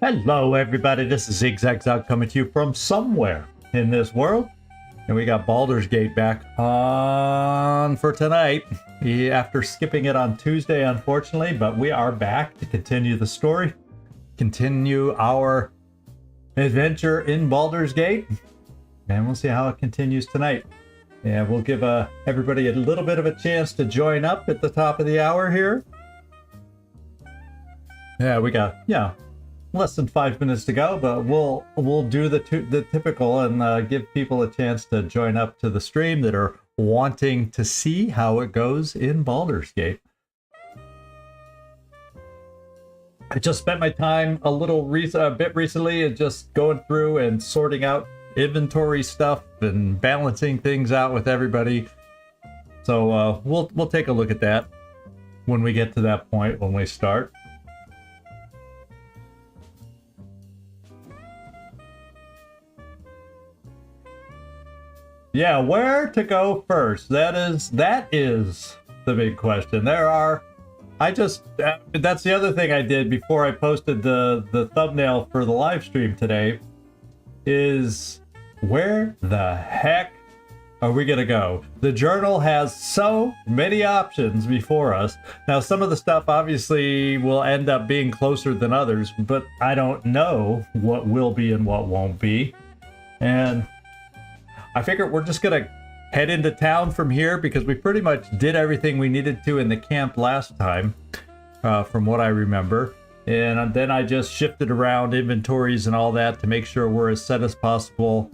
Hello everybody, this is XCom coming to you from somewhere in this world. And we got Baldur's Gate back on for tonight. After skipping it on Tuesday, unfortunately, but we are back to continue the story. Continue our adventure in Baldur's Gate. And we'll see how it continues tonight. And we'll give everybody a little bit of a chance to join up at the top of the hour here. Yeah, we got, less than 5 minutes to go, but we'll do the typical and give people a chance to join up to the stream that are wanting to see how it goes in Baldur's Gate. I just spent my time a bit recently and just going through and sorting out inventory stuff and balancing things out with everybody. So we'll take a look at that when we get to that point when we start. Yeah, where to go first? That is the big question. That's the other thing I did before I posted the thumbnail for the live stream today, is where the heck are we gonna go? The journal has so many options before us. Now, some of the stuff obviously will end up being closer than others, but I don't know what will be and what won't be. And I figure we're just gonna head into town from here because we pretty much did everything we needed to in the camp last time, from what I remember. And then I just shifted around inventories and all that to make sure we're as set as possible.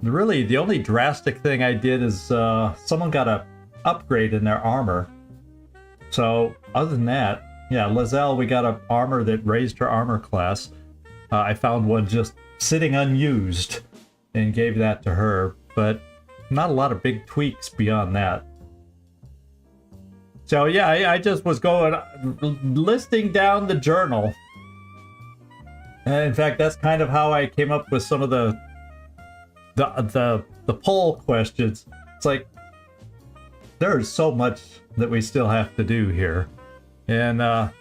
Really, the only drastic thing I did is someone got an upgrade in their armor. So other than that, yeah, lae'zel, we got an armor that raised her armor class. I found one just sitting unused and gave that to her, but not a lot of big tweaks beyond that. So yeah, I just was listing down the journal. And in fact, that's kind of how I came up with some of the poll questions. It's like, there's so much that we still have to do here. And I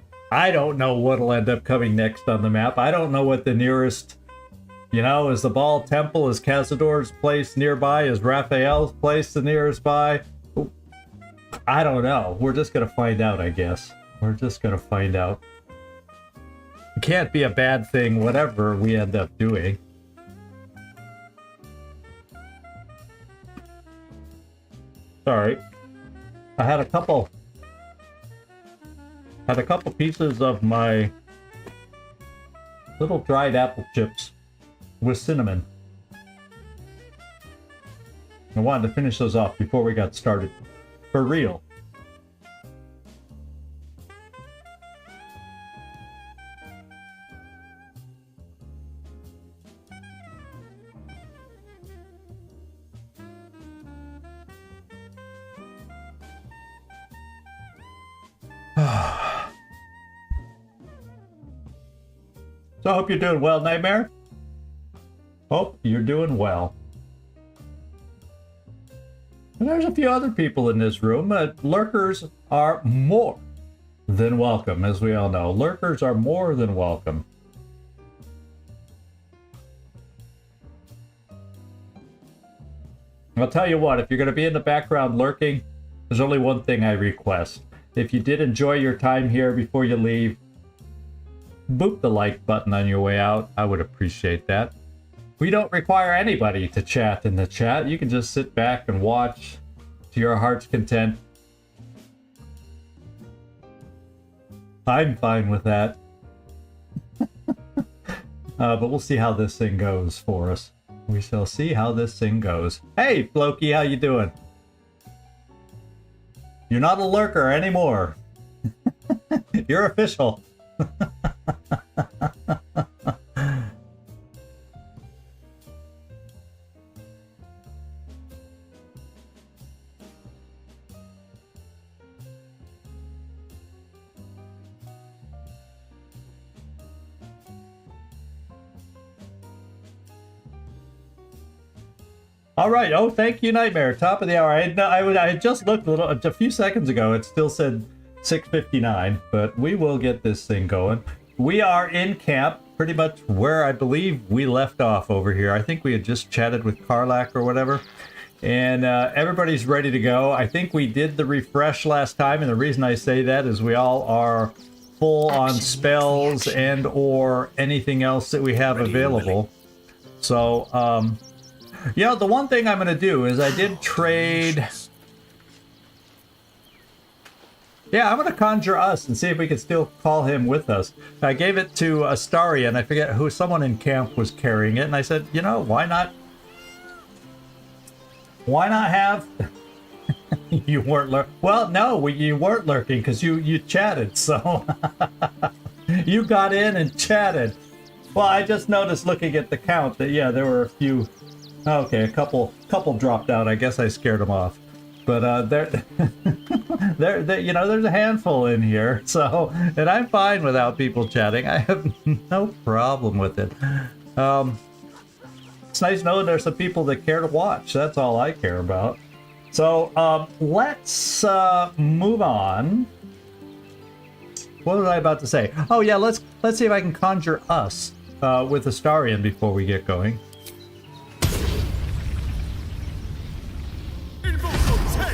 don't know what'll end up coming next on the map. I don't know what the nearest, is the Baal Temple, is Cazador's place nearby, is Raphael's place the nearest by? I don't know. We're just gonna find out, I guess. We're just gonna find out. It can't be a bad thing, whatever we end up doing. Sorry. I had a couple pieces of my little dried apple chips with cinnamon. I wanted to finish those off before we got started. For real. So I hope you're doing well, Nightmare. Hope you're doing well. And there's a few other people in this room. Lurkers are more than welcome, as we all know. Lurkers are more than welcome. I'll tell you what, if you're going to be in the background lurking, there's only one thing I request. If you did enjoy your time here before you leave, boop the like button on your way out. I would appreciate that. We don't require anybody to chat in the chat. You can just sit back and watch to your heart's content. I'm fine with that. But we'll see how this thing goes for us. We shall see how this thing goes. Hey, Floki, how you doing? You're not a lurker anymore. You're official. All right. Oh, thank you, Nightmare. Top of the hour. I had just looked a few seconds ago. It still said 6:59, but we will get this thing going. we are in camp, pretty much where I believe we left off over here. I think we had just chatted with Karlak or whatever. And everybody's ready to go. I think we did the refresh last time, and the reason I say that is we all are full on spells and or anything else that we have available. So, yeah, the one thing I'm going to do is I did trade... Yeah, I'm going to conjure us and see if we can still call him with us. I gave it to Astarion. I forget who, someone in camp was carrying it, and I said, you know, why not? Why not have... You weren't lurking. Well, no, you weren't lurking because you chatted, so... You got in and chatted. Well, I just noticed looking at the count that, yeah, there were a few... Okay, a couple dropped out. I guess I scared them off. But there, you know, there's a handful in here. So, and I'm fine without people chatting. I have no problem with it. It's nice knowing there's some people that care to watch. That's all I care about. So let's move on. What was I about to say? Oh yeah, let's see if I can conjure us with Astarion before we get going.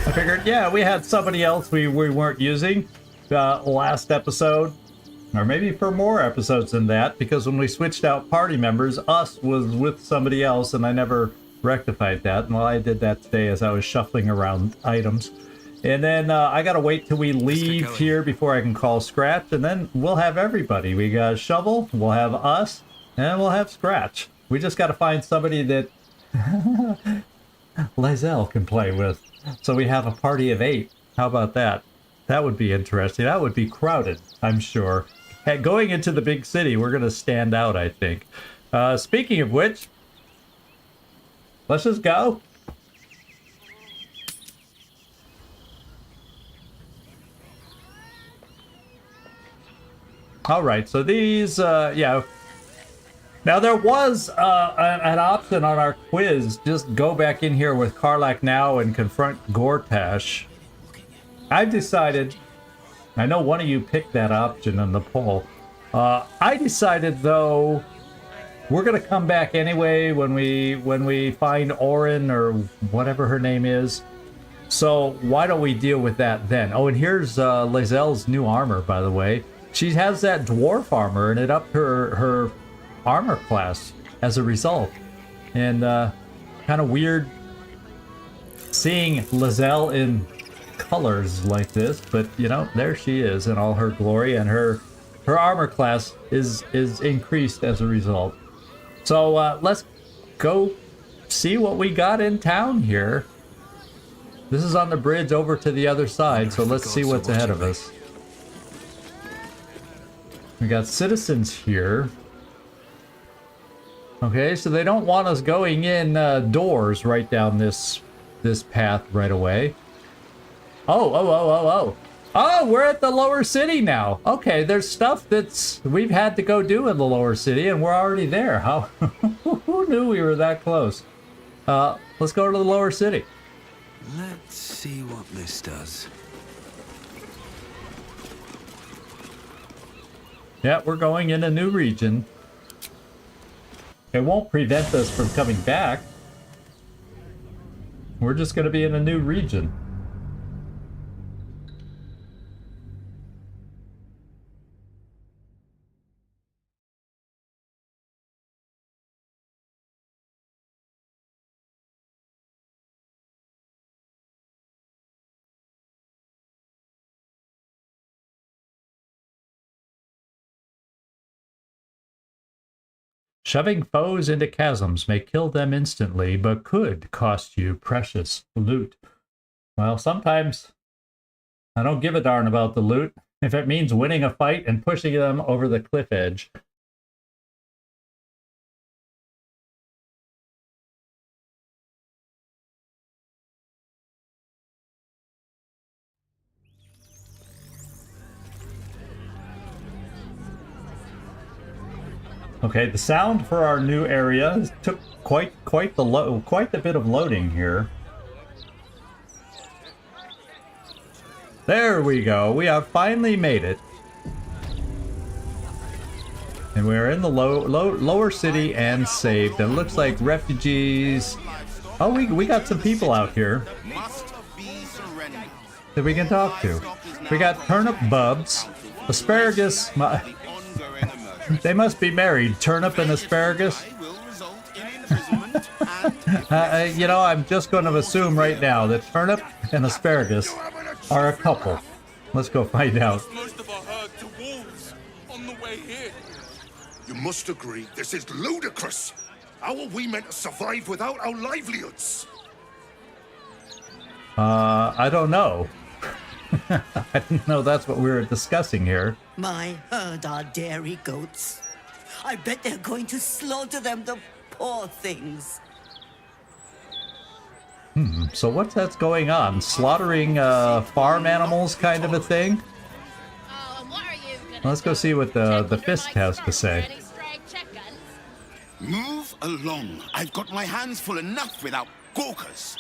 I figured, yeah, we had somebody else we weren't using last episode. Or maybe for more episodes than that, because when we switched out party members, us was with somebody else, and I never rectified that. Well, I did that today as I was shuffling around items. And then I gotta wait till we leave here before I can call Scratch, and then we'll have everybody. We got Shovel, we'll have us, and we'll have Scratch. We just gotta find somebody that lae'zel can play with. So we have a party of 8. How about that? That would be interesting. That would be crowded, I'm sure. Hey, going into the big city, we're going to stand out, I think. Speaking of which, let's just go. All right, so these, yeah. Now, there was an option on our quiz. Just go back in here with Karlak now and confront Gortash. I've decided... I know one of you picked that option on the poll. I decided, though, we're going to come back anyway when we find Orin or whatever her name is. So why don't we deal with that then? Oh, and here's lae'zel's new armor, by the way. She has that dwarf armor, and it upped her armor class as a result. And kind of weird seeing lae'zel in colors like this, but you know, there she is in all her glory, and her armor class is increased as a result. So let's go see what we got in town here. This is on the bridge over to the other side, so let's see what's ahead of us. We got citizens here. Okay, so they don't want us going in doors right down this path right away. Oh, we're at the lower city now. Okay, there's stuff that's we've had to go do in the lower city, and we're already there. How? Who knew we were that close? Let's go to the lower city. Let's see what this does. Yeah, we're going in a new region. It won't prevent us from coming back. We're just going to be in a new region. Shoving foes into chasms may kill them instantly, but could cost you precious loot. Well, sometimes I don't give a darn about the loot if it means winning a fight and pushing them over the cliff edge. Okay, the sound for our new area took quite the bit of loading here. There we go. We have finally made it. And we're in the lower city and saved. It looks like refugees. Oh, we got some people out here that we can talk to. We got turnip bubs, asparagus. They must be married. Turnip and asparagus. You know, I'm just going to assume right now that turnip and asparagus are a couple. Let's go find out. Most of our herd to wolves on the way here. You must agree, this is ludicrous. How are we meant to survive without our livelihoods? I don't know. I didn't know that's what we were discussing here. My herd are dairy goats. I bet they're going to slaughter them, the poor things. So what's that's going on? Slaughtering farm animals kind of a thing? Let's go see what the fist has to say. Move along. I've got my hands full enough without gawkers.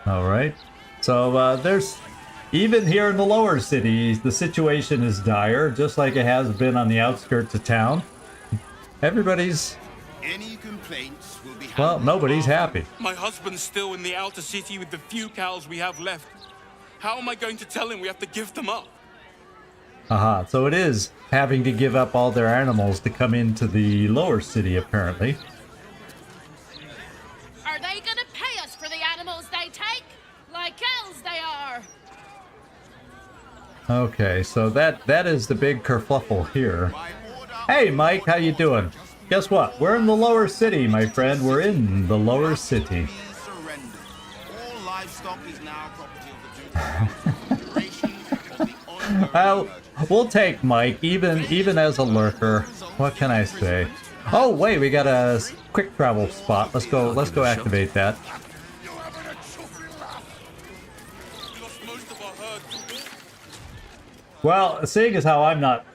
Alright. So there's... Even here in the lower cities, the situation is dire, just like it has been on the outskirts of town. Everybody's... Any complaints will be Well, nobody's happy. My husband's still in the outer city with the few cows we have left. How am I going to tell him we have to give them up? Aha, so it is having to give up all their animals to come into the lower city, apparently. Are they gonna pay us for the animals they take? Like elves they are! Okay, so that is the big kerfluffle here. Hey, Mike, how you doing? Guess what? We're in the lower city, my friend. We're in the lower city. All livestock is now property of the We'll take Mike, even as a lurker. What can I say? Oh wait, we got a quick travel spot. Let's go activate that. Well, seeing as how I'm not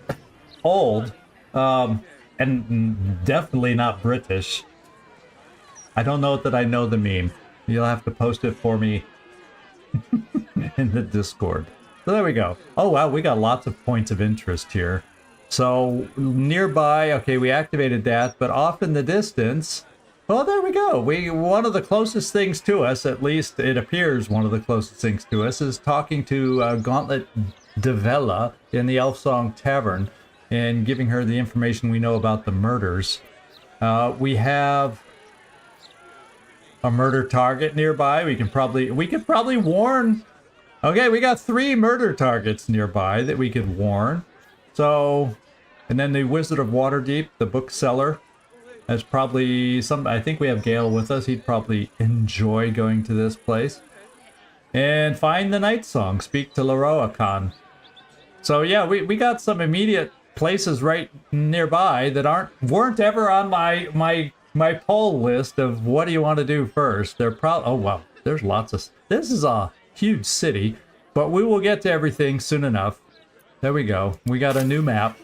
old, and definitely not British, I don't know that I know the meme. You'll have to post it for me in the Discord. So there we go. Oh wow, we got lots of points of interest here. So nearby, okay, we activated that, but off in the distance, well, there we go. One of the closest things to us, at least it appears one of the closest things to us, is talking to Gauntlet Devella in the Elfsong Tavern and giving her the information we know about the murders. We have a murder target nearby. We could probably warn. Okay, we got 3 murder targets nearby that we could warn. So, and then the Wizard of Waterdeep, the bookseller, that's probably some. I think we have Gale with us. He'd probably enjoy going to this place. And find the Night Song. Speak to Laroakan. So yeah, we got some immediate places right nearby that weren't ever on my poll list of what do you want to do first. They're oh wow, there's lots of. This is a huge city, but we will get to everything soon enough. There we go. We got a new map,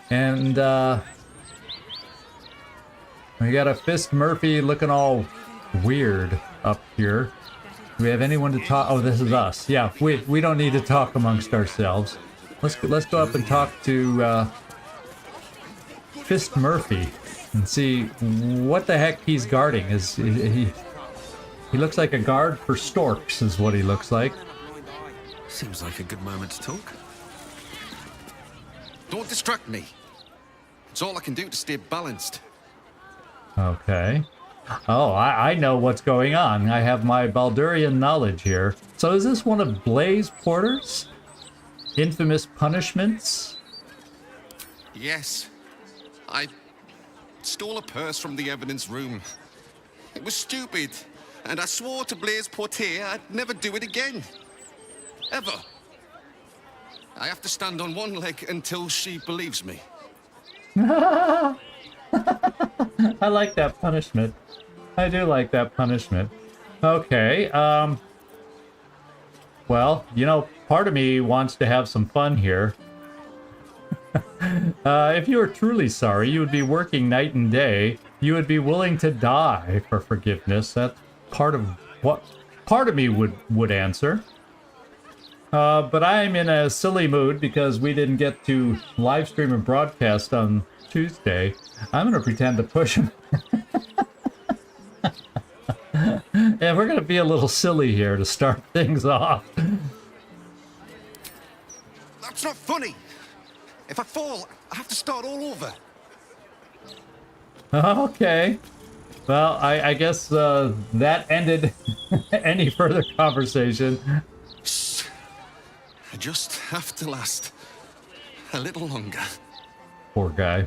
and we got a Fist Murphy looking all weird up here. Do we have anyone to talk? Oh, this is us. Yeah, we don't need to talk amongst ourselves. Let's go up and talk to Fist Murphy and see what the heck he's guarding. He looks like a guard for storks, is what he looks like. Seems like a good moment to talk. Don't distract me. It's all I can do to stay balanced. Okay. Oh, I know what's going on. I have my Baldurian knowledge here. So is this one of Blaze Porter's infamous punishments? Yes. I stole a purse from the evidence room. It was stupid, and I swore to Blaze Porter I'd never do it again. Ever. I have to stand on one leg until she believes me. I like that punishment. I do like that punishment. Okay, well, you know, part of me wants to have some fun here. If you were truly sorry, you would be working night and day. You would be willing to die for forgiveness. That's part of what part of me would answer. But I'm in a silly mood because we didn't get to live stream and broadcast on Tuesday. I'm going to pretend to push him. And we're going to be a little silly here to start things off. That's not funny. If I fall, I have to start all over. Okay. Well, I guess that ended any further conversation. I just have to last a little longer. Poor guy.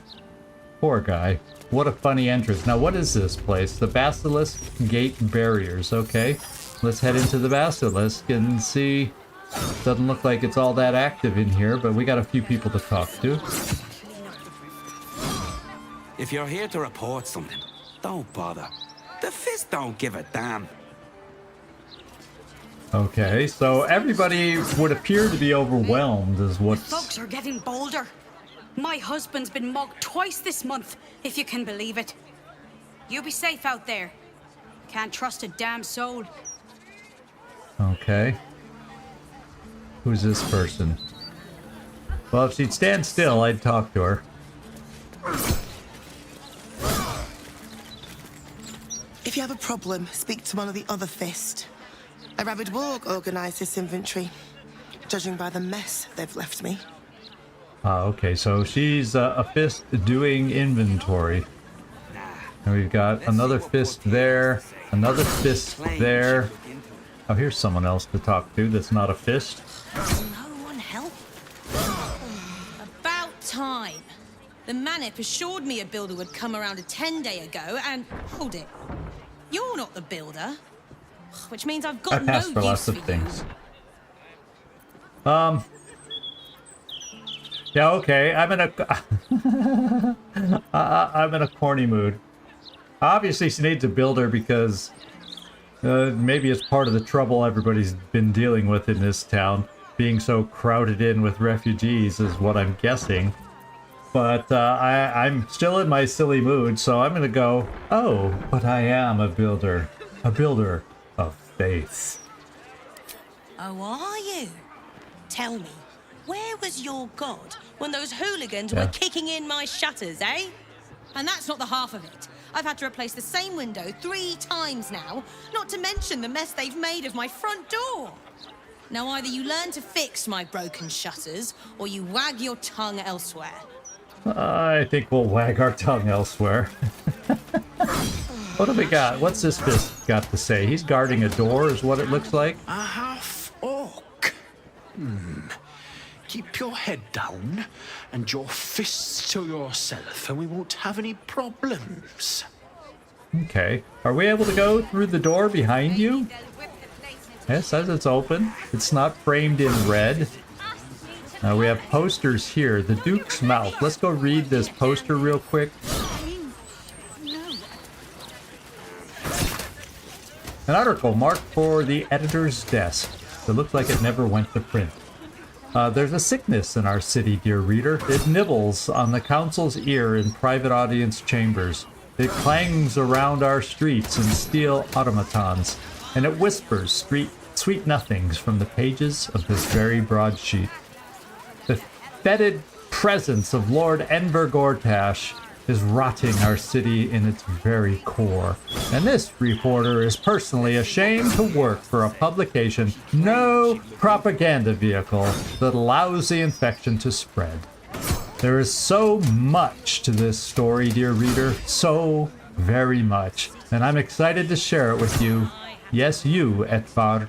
Poor guy. What a funny entrance. Now, what is this place? The Basilisk Gate Barriers. Okay. Let's head into the Basilisk and see. Doesn't look like it's all that active in here, but we got a few people to talk to. If you're here to report something, don't bother. The Fist don't give a damn. Okay, so everybody would appear to be overwhelmed is what's... Thugs are getting bolder. My husband's been mugged twice this month, if you can believe it. You be safe out there. Can't trust a damn soul. Okay. Who's this person? Well, if she'd stand still, I'd talk to her. If you have a problem, speak to one of the other Fist. A rabid warg organised this inventory, judging by the mess they've left me. Okay, so she's a Fist doing inventory. And we've got another Fist there, another Fist there. Oh, here's someone else to talk to that's not a Fist. No one help? About time. The Manip assured me a builder would come around a 10-day ago, and hold it. You're not the builder, which means I've I got no passed for use lots of for things. Yeah, okay. I'm in a I'm in a corny mood. Obviously, she needs a builder because maybe it's part of the trouble everybody's been dealing with in this town. Being so crowded in with refugees is what I'm guessing. But I'm still in my silly mood, so I'm gonna go, oh, but I am a builder of faith. Oh, are you? Tell me, where was your god when those hooligans Yeah. were kicking in my shutters, eh? And that's not the half of it. I've had to replace the same window 3 times now, not to mention the mess they've made of my front door. Now either you learn to fix my broken shutters, or you wag your tongue elsewhere. I think we'll wag our tongue elsewhere. What do we got? What's this Fist got to say? He's guarding a door, is what it looks like. A half-orc. Keep your head down and your fists to yourself, and we won't have any problems. Okay. Are we able to go through the door behind you? It says it's open. It's not framed in red. We have posters here. The Duke's Mouth. Let's go read this poster real quick. An article marked for the editor's desk. It looks like it never went to print. There's a sickness in our city, dear reader. It nibbles on the council's ear in private audience chambers. It clangs around our streets in steel automatons, and it whispers sweet nothings from the pages of this very broadsheet. The fetid presence of Lord Enver Gortash is rotting our city in its very core. And this reporter is personally ashamed to work for a publication, no propaganda vehicle, that allows the infection to spread. There is so much to this story, dear reader, so very much. And I'm excited to share it with you. Yes, you, Etvar.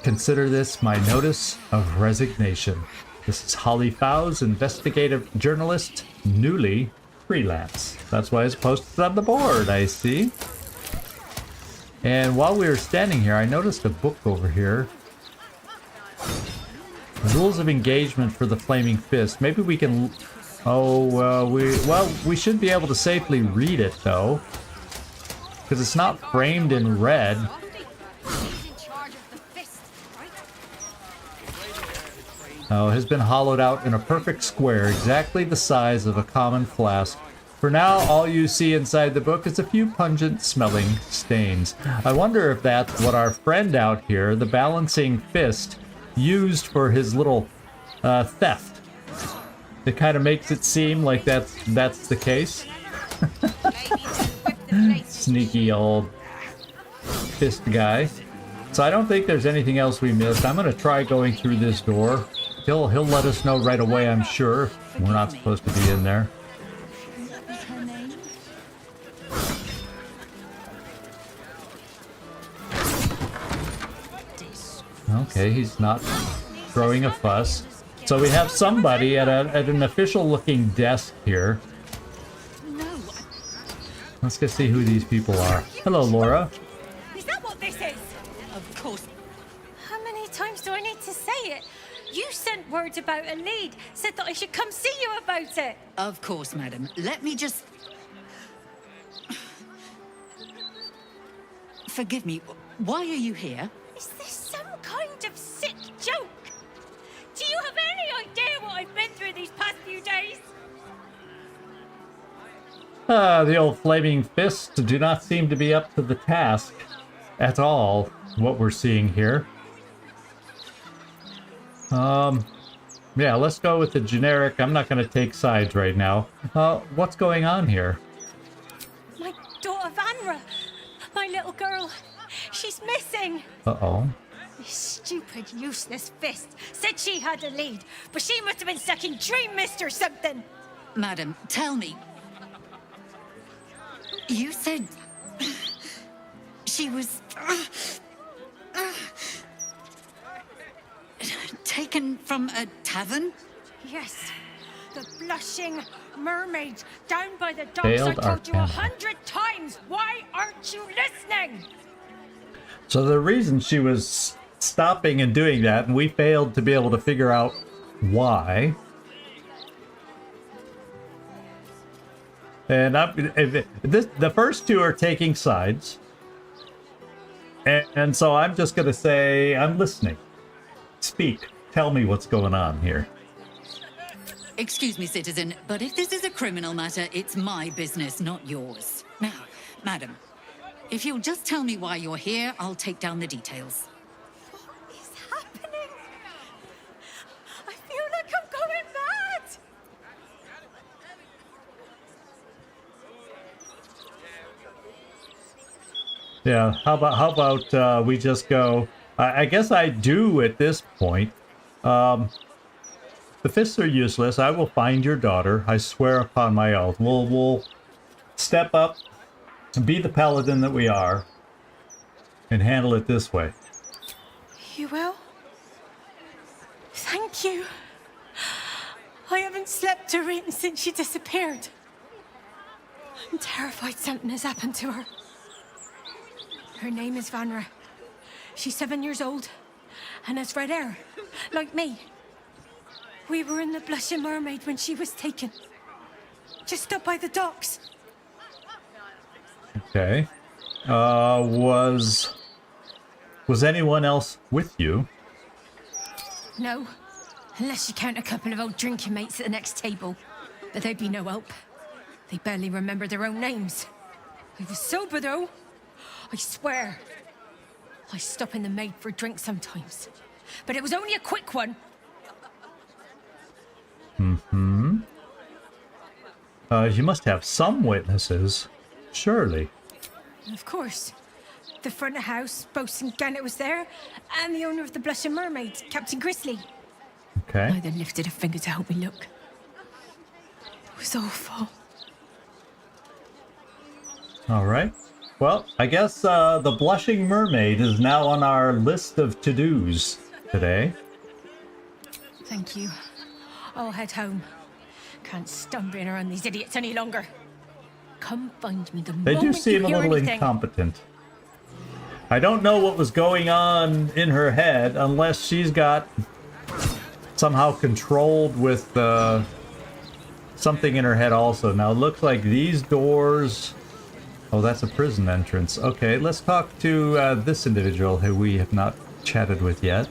Consider this my notice of resignation. This is Holly Fowles, investigative journalist, newly freelance. That's why it's posted on the board, I see. And while we were standing here, I noticed a book over here. Rules of engagement for the Flaming Fist. Maybe we can... we should be able to safely read it, though. Because it's not framed in red. Oh, has been hollowed out in a perfect square, exactly the size of a common flask. For now, all you see inside the book is a few pungent-smelling stains. I wonder if that's what our friend out here, the Balancing Fist, used for his little theft. It kind of makes it seem like that's the case. Sneaky old fist guy. So I don't think there's anything else we missed. I'm gonna try going through this door. He'll let us know right away, I'm sure. We're not supposed to be in there. Okay, he's not throwing a fuss. So we have somebody at an official-looking desk here. Let's go see who these people are. Hello, Laura. Is that what this is? Of course. How many times do I need to say it? You sent word about a lead, said that I should come see you about it. Of course, madam. Let me just... Forgive me, why are you here? Is this some kind of sick joke? Do you have any idea what I've been through these past few days? The old flaming fists do not seem to be up to the task at all, what we're seeing here. Yeah, let's go with the generic. I'm not going to take sides right now. What's going on here? My daughter Vanra, my little girl, she's missing. Uh-oh. This stupid, useless fist said she had a lead, but she must have been stuck in Dream Mist or something. Madam, tell me. You said... she was... taken from a tavern? Yes, the blushing mermaid down by the docks. Failed I told you Arcana. 100 times. Why aren't you listening? So the reason she was stopping and doing that, and we failed to be able to figure out why. And the first two are taking sides. And so I'm just going to say, I'm listening. Speak. Tell me what's going on here. Excuse me, citizen, but if this is a criminal matter, it's my business, not yours. Now, madam, if you'll just tell me why you're here, I'll take down the details. What is happening? I feel like I'm going mad. Yeah, how about we just go... I guess I do at this point. The fists are useless. I will find your daughter. I swear upon my oath. We'll step up and be the paladin that we are and handle it this way. You will? Thank you. I haven't slept or eaten since she disappeared. I'm terrified something has happened to her. Her name is Vanra. She's 7 years old and has red hair, like me. We were in the Blushing Mermaid when she was taken. Just up by the docks. Okay. Was anyone else with you? No, unless you count a couple of old drinking mates at the next table. But they'd be no help. They barely remember their own names. I was sober, though. I swear. I stop in the maid for a drink sometimes. But it was only a quick one. Mm-hmm. You must have some witnesses. Surely. Of course. The front of house, Bosun Gannet was there, and the owner of the Blushing Mermaid, Captain Grizzly. Okay. Neither lifted a finger to help me look. It was awful. All right. Well, I guess the Blushing Mermaid is now on our list of to-dos today. Thank you. I'll head home. Can't stand being around these idiots any longer. Come find me the They moment do seem you a hear little anything. incompetent. I don't know what was going on in her head unless she's got somehow controlled with something in her head also. Now it looks like these doors... Oh, that's a prison entrance. Okay, let's talk to this individual who we have not chatted with yet.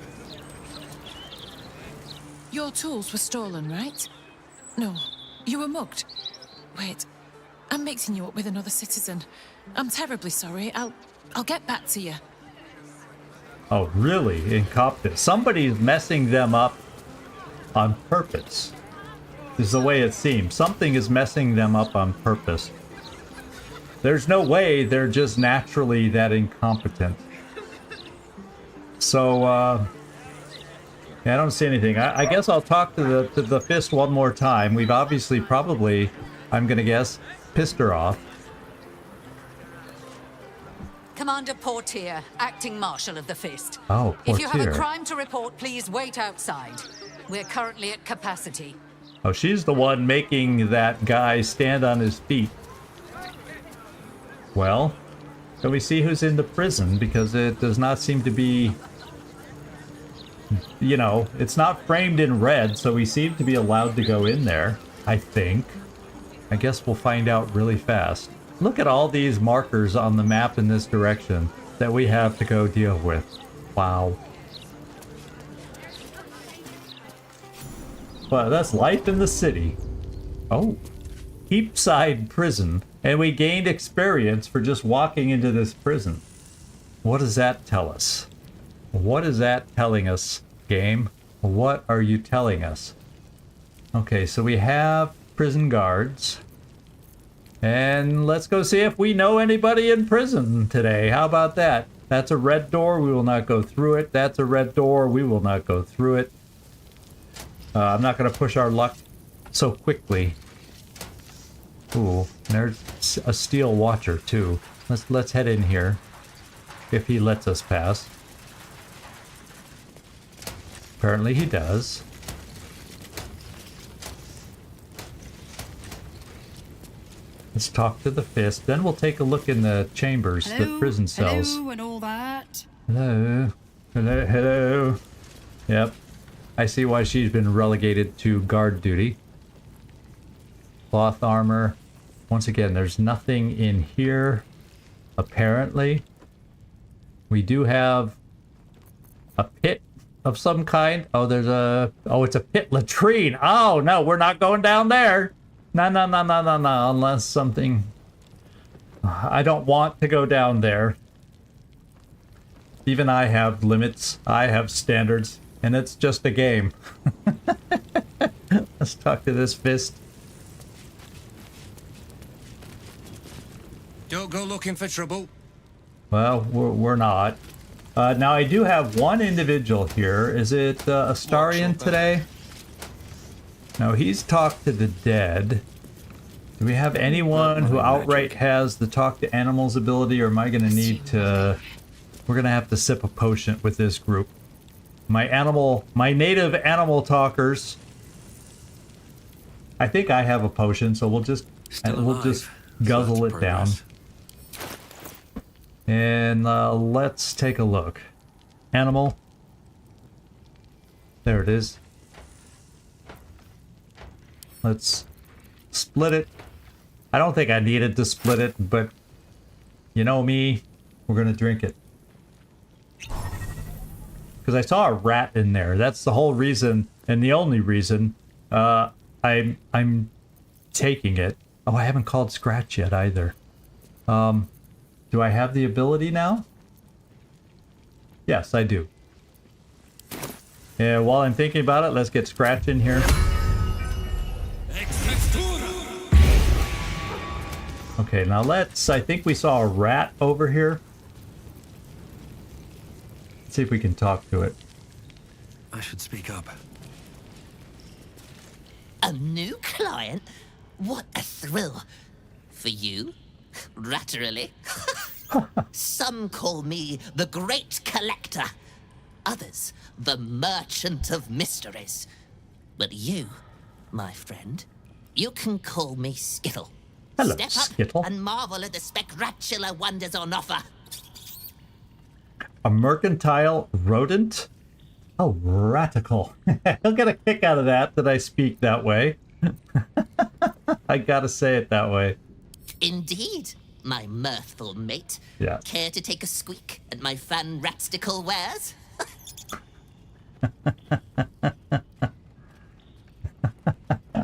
Your tools were stolen, right? No, you were mugged. Wait, I'm mixing you up with another citizen. I'm terribly sorry. I'll get back to you. Oh, really? Incompetent. Somebody's messing them up on purpose. This is the way it seems. Something is messing them up on purpose. There's no way they're just naturally that incompetent. So, yeah, I don't see anything. I guess I'll talk to the Fist one more time. We've obviously probably, I'm gonna guess, pissed her off. Commander Portier, acting marshal of the Fist. Oh, Portier. If you have a crime to report, please wait outside. We're currently at capacity. Oh, she's the one making that guy stand on his feet. Well, can we see who's in the prison? Because it does not seem to be... You know, it's not framed in red, so we seem to be allowed to go in there, I think. I guess we'll find out really fast. Look at all these markers on the map in this direction that we have to go deal with. Wow. Well, that's life in the city. Oh, Heapside Prison. And we gained experience for just walking into this prison. What does that tell us? What is that telling us, game? What are you telling us? Okay, so we have prison guards. And let's go see if we know anybody in prison today. How about that? That's a red door. We will not go through it. That's a red door. We will not go through it. I'm not going to push our luck so quickly. Ooh, there's a steel watcher too. Let's head in here. If he lets us pass. Apparently he does. Let's talk to the Fist. Then we'll take a look in the chambers, the prison cells. Hello and all that. Hello. Hello, hello. Yep. I see why she's been relegated to guard duty. Cloth armor. Once again, there's nothing in here, apparently. We do have a pit of some kind. Oh, there's a... Oh, it's a pit latrine. Oh, no, we're not going down there. No, no, no, no, no, no, unless something... I don't want to go down there. Even I have limits. I have standards. And it's just a game. Let's talk to this Fist. Don't go looking for trouble. Well, we're not. Now, I do have one individual here. Is it Astarion today? No, he's talked to the dead. Do we have anyone who outright has the talk to animals ability, or am I going to need to... We're going to have to sip a potion with this group. My native animal talkers. I think I have a potion, so we'll just guzzle it down. And let's take a look. Animal. There it is. Let's split it. I don't think I needed to split it, but you know me, we're gonna drink it. Because I saw a rat in there. That's the whole reason, and the only reason I'm taking it. Oh, I haven't called Scratch yet either. Do I have the ability now? Yes, I do. Yeah, while I'm thinking about it, let's get Scratch in here. Okay, now let's... I think we saw a rat over here. Let's see if we can talk to it. I should speak up. A new client? What a thrill. For you? Ratterily. Some call me the Great Collector. Others, the Merchant of Mysteries. But you, my friend, you can call me Skittle. Hello, Step Skittle. up and marvel at the spectacular wonders on offer. A mercantile rodent? Oh, radical. He'll get a kick out of that I speak that way. I gotta say it that way. Indeed, my mirthful mate. Yeah. Care to take a squeak at my fun ratstical wares?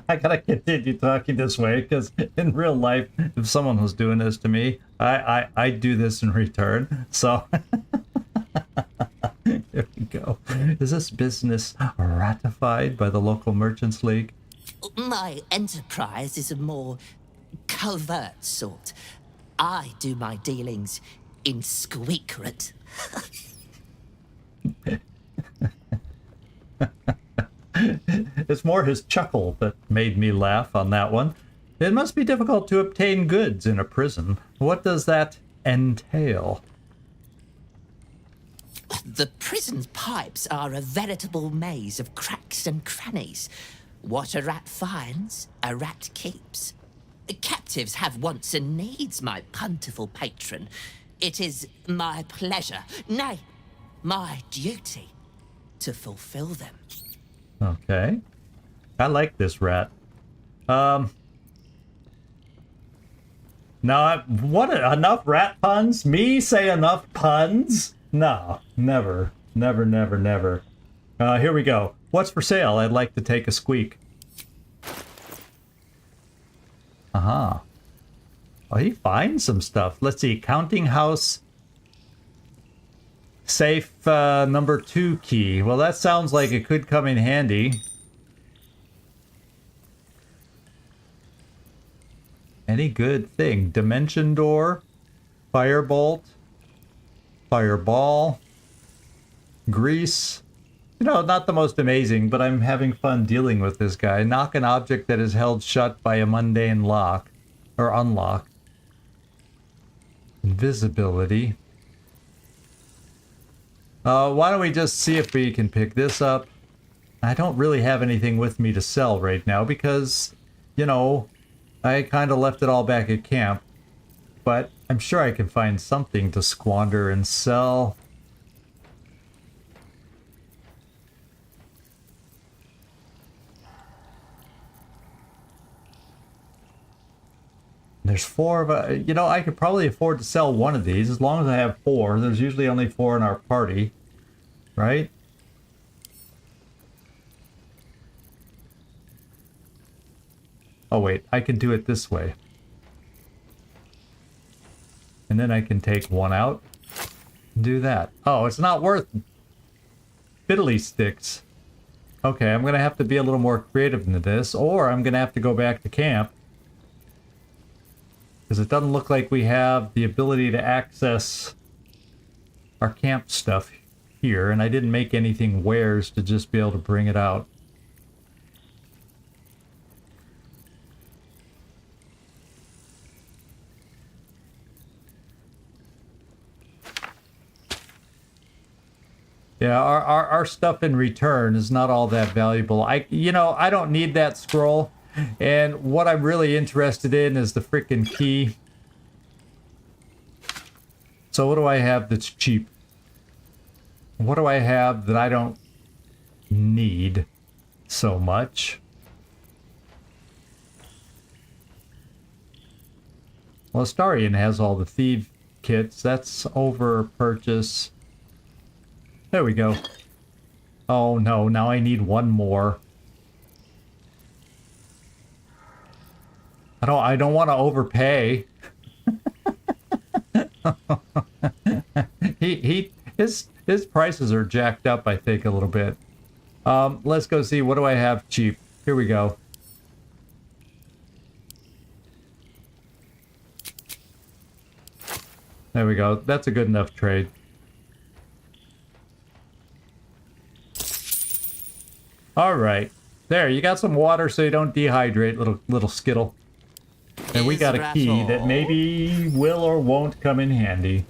I gotta continue talking this way, because in real life, if someone was doing this to me, I'd do this in return. So, go. Is this business ratified by the local merchants league? My enterprise is a more covert sort. I do my dealings in secret. It's more his chuckle that made me laugh on that one. It must be difficult to obtain goods in a prison. What does that entail? The prison's pipes are a veritable maze of cracks and crannies. What a rat finds, a rat keeps. Captives have wants and needs, my plentiful patron. It is my pleasure, nay, my duty, to fulfill them. Okay. I like this rat. Now, what, enough rat puns? Me say enough puns? No, never. Never, never, never. Here we go. What's for sale? I'd like to take a squeak. Uh-huh. Oh, he finds some stuff. Let's see. Counting house. Safe number 2 key. Well, that sounds like it could come in handy. Any good thing. Dimension door. Firebolt. Fireball. Grease. You know, not the most amazing, but I'm having fun dealing with this guy. Knock an object that is held shut by a mundane lock. Or unlock. Invisibility. Why don't we just see if we can pick this up? I don't really have anything with me to sell right now because, you know, I kind of left it all back at camp. But I'm sure I can find something to squander and sell. There's 4 of you know, I could probably afford to sell one of these as long as I have 4. There's usually only 4 in our party, right? Oh wait, I can do it this way. And then I can take 1 out and do that. Oh, it's not worth fiddly sticks. Okay, I'm gonna have to be a little more creative than this, or I'm gonna have to go back to camp. Because it doesn't look like we have the ability to access our camp stuff here, and I didn't make anything wares to just be able to bring it out. Yeah, our stuff in return is not all that valuable. You know, I don't need that scroll. And what I'm really interested in is the frickin' key. So what do I have that's cheap? What do I have that I don't need so much? Well, Astarion has all the thief kits. That's over purchase. There we go. Oh no, now I need 1 more. I don't want to overpay. His prices are jacked up, I think, a little bit. Let's go see, what do I have cheap? Here we go. There we go. That's a good enough trade. All right. There, you got some water so you don't dehydrate, little skittle. And we got a key that maybe will or won't come in handy.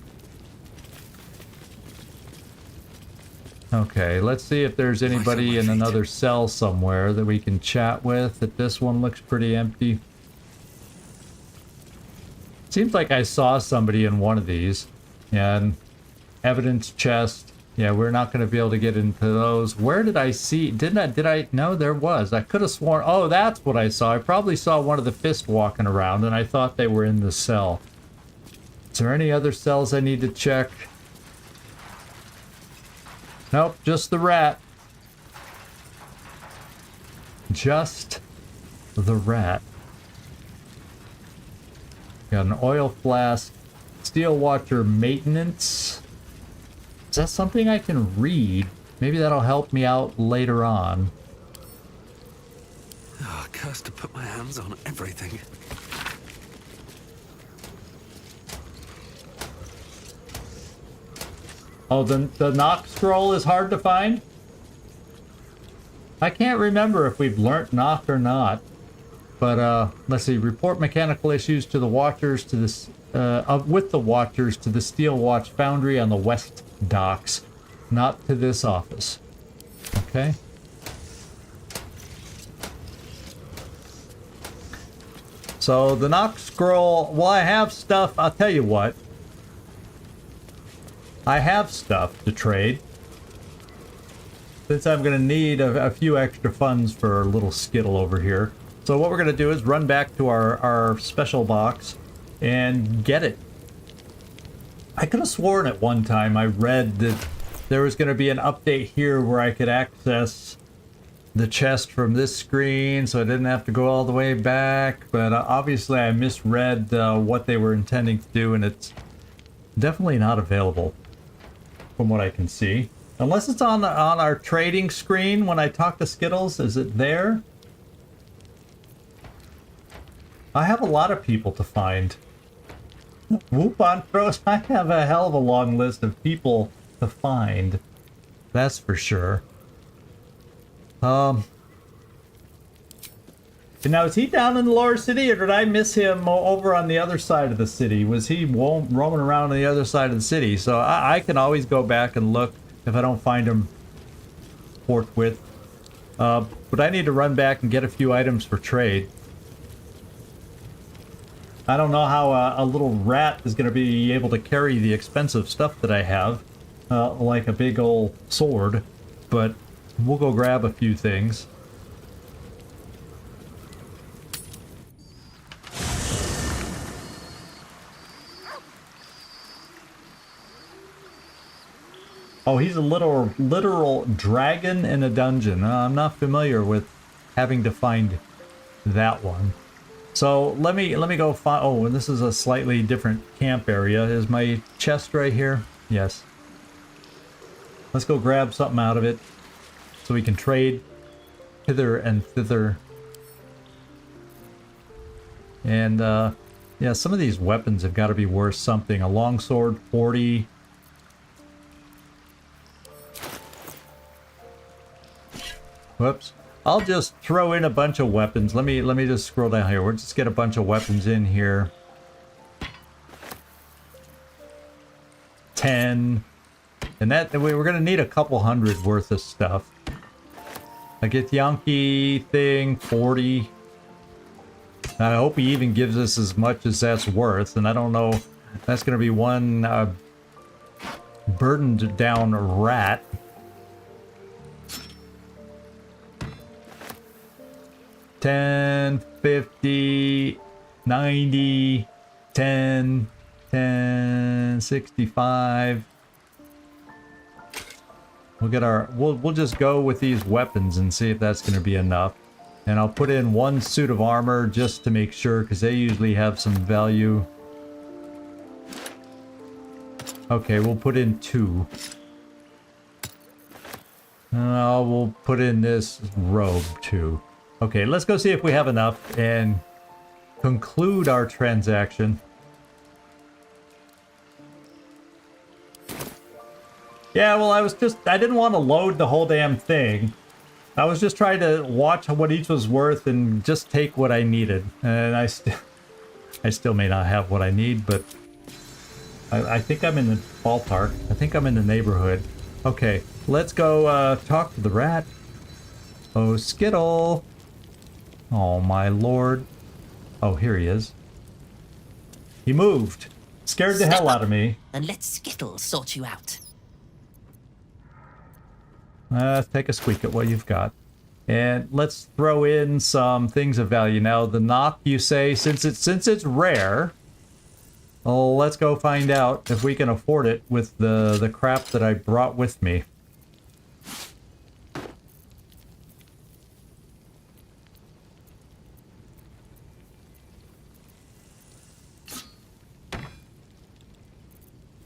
Okay, let's see if there's anybody in another cell somewhere that we can chat with. That this one looks pretty empty. Seems like I saw somebody in one of these. Yeah, and evidence chest. Yeah, we're not going to be able to get into those. Where did I see? Did I? No, there was. I could have sworn. Oh, that's what I saw. I probably saw one of the fists walking around, and I thought they were in the cell. Is there any other cells I need to check? Nope, just the rat. Just the rat. Got an oil flask. Steel watcher maintenance. Is that something I can read? Maybe that'll help me out later on. Oh, cursed to put my hands on everything. Oh, the knock scroll is hard to find? I can't remember if we've learnt knock or not. But, let's see. Report mechanical issues to the watchers to this, with the watchers to the Steel Watch Foundry on the West Docks. Not to this office. Okay. So, the knock scroll... Well, I have stuff... I'll tell you what. I have stuff to trade. Since I'm going to need a few extra funds for a little skittle over here. So what we're going to do is run back to our special box and get it. I could have sworn at one time I read that there was going to be an update here where I could access the chest from this screen so I didn't have to go all the way back. But obviously I misread what they were intending to do, and it's definitely not available from what I can see. Unless it's on our trading screen when I talk to Skittles. Is it there? I have a lot of people to find. Whoop on throws. I have a hell of a long list of people to find. That's for sure. And now, is he down in the lower city, or did I miss him over on the other side of the city? Was he roaming around on the other side of the city? So I can always go back and look if I don't find him forthwith. But I need to run back and get a few items for trade. I don't know how a little rat is going to be able to carry the expensive stuff that I have, like a big old sword, but we'll go grab a few things. Oh, he's a literal dragon in a dungeon. I'm not familiar with having to find that one. So let me go find. Oh, and this is a slightly different camp area. Is my chest right here? Yes. Let's go grab something out of it so we can trade hither and thither. And yeah, some of these weapons have got to be worth something. A longsword, 40. Whoops. I'll just throw in a bunch of weapons. Let me just scroll down here. We'll just get a bunch of weapons in here. 10. And that we're gonna need a couple hundred worth of stuff. I get the Yankee thing, 40. I hope he even gives us as much as that's worth, and I don't know. That's gonna be one burdened down rat. 10, 50, 90, 10, 10, 65. We'll get our, we'll just go with these weapons and see if that's going to be enough. And I'll put in one suit of armor just to make sure, because they usually have some value. Okay, we'll put in 2. We'll put in this robe too. Okay, let's go see if we have enough and conclude our transaction. Yeah, well, I didn't want to load the whole damn thing. I was just trying to watch what each was worth and just take what I needed. And I still may not have what I need, but I think I'm in the ballpark. I think I'm in the neighborhood. Okay, let's go talk to the rat. Oh, Skittle. Oh, my lord. Oh, here he is. He moved. Scared the hell out of me. And let Skittle sort you out. Let's take a squeak at what you've got. And let's throw in some things of value. Now, the knock, you say, since it's rare, well, let's go find out if we can afford it with the crap that I brought with me.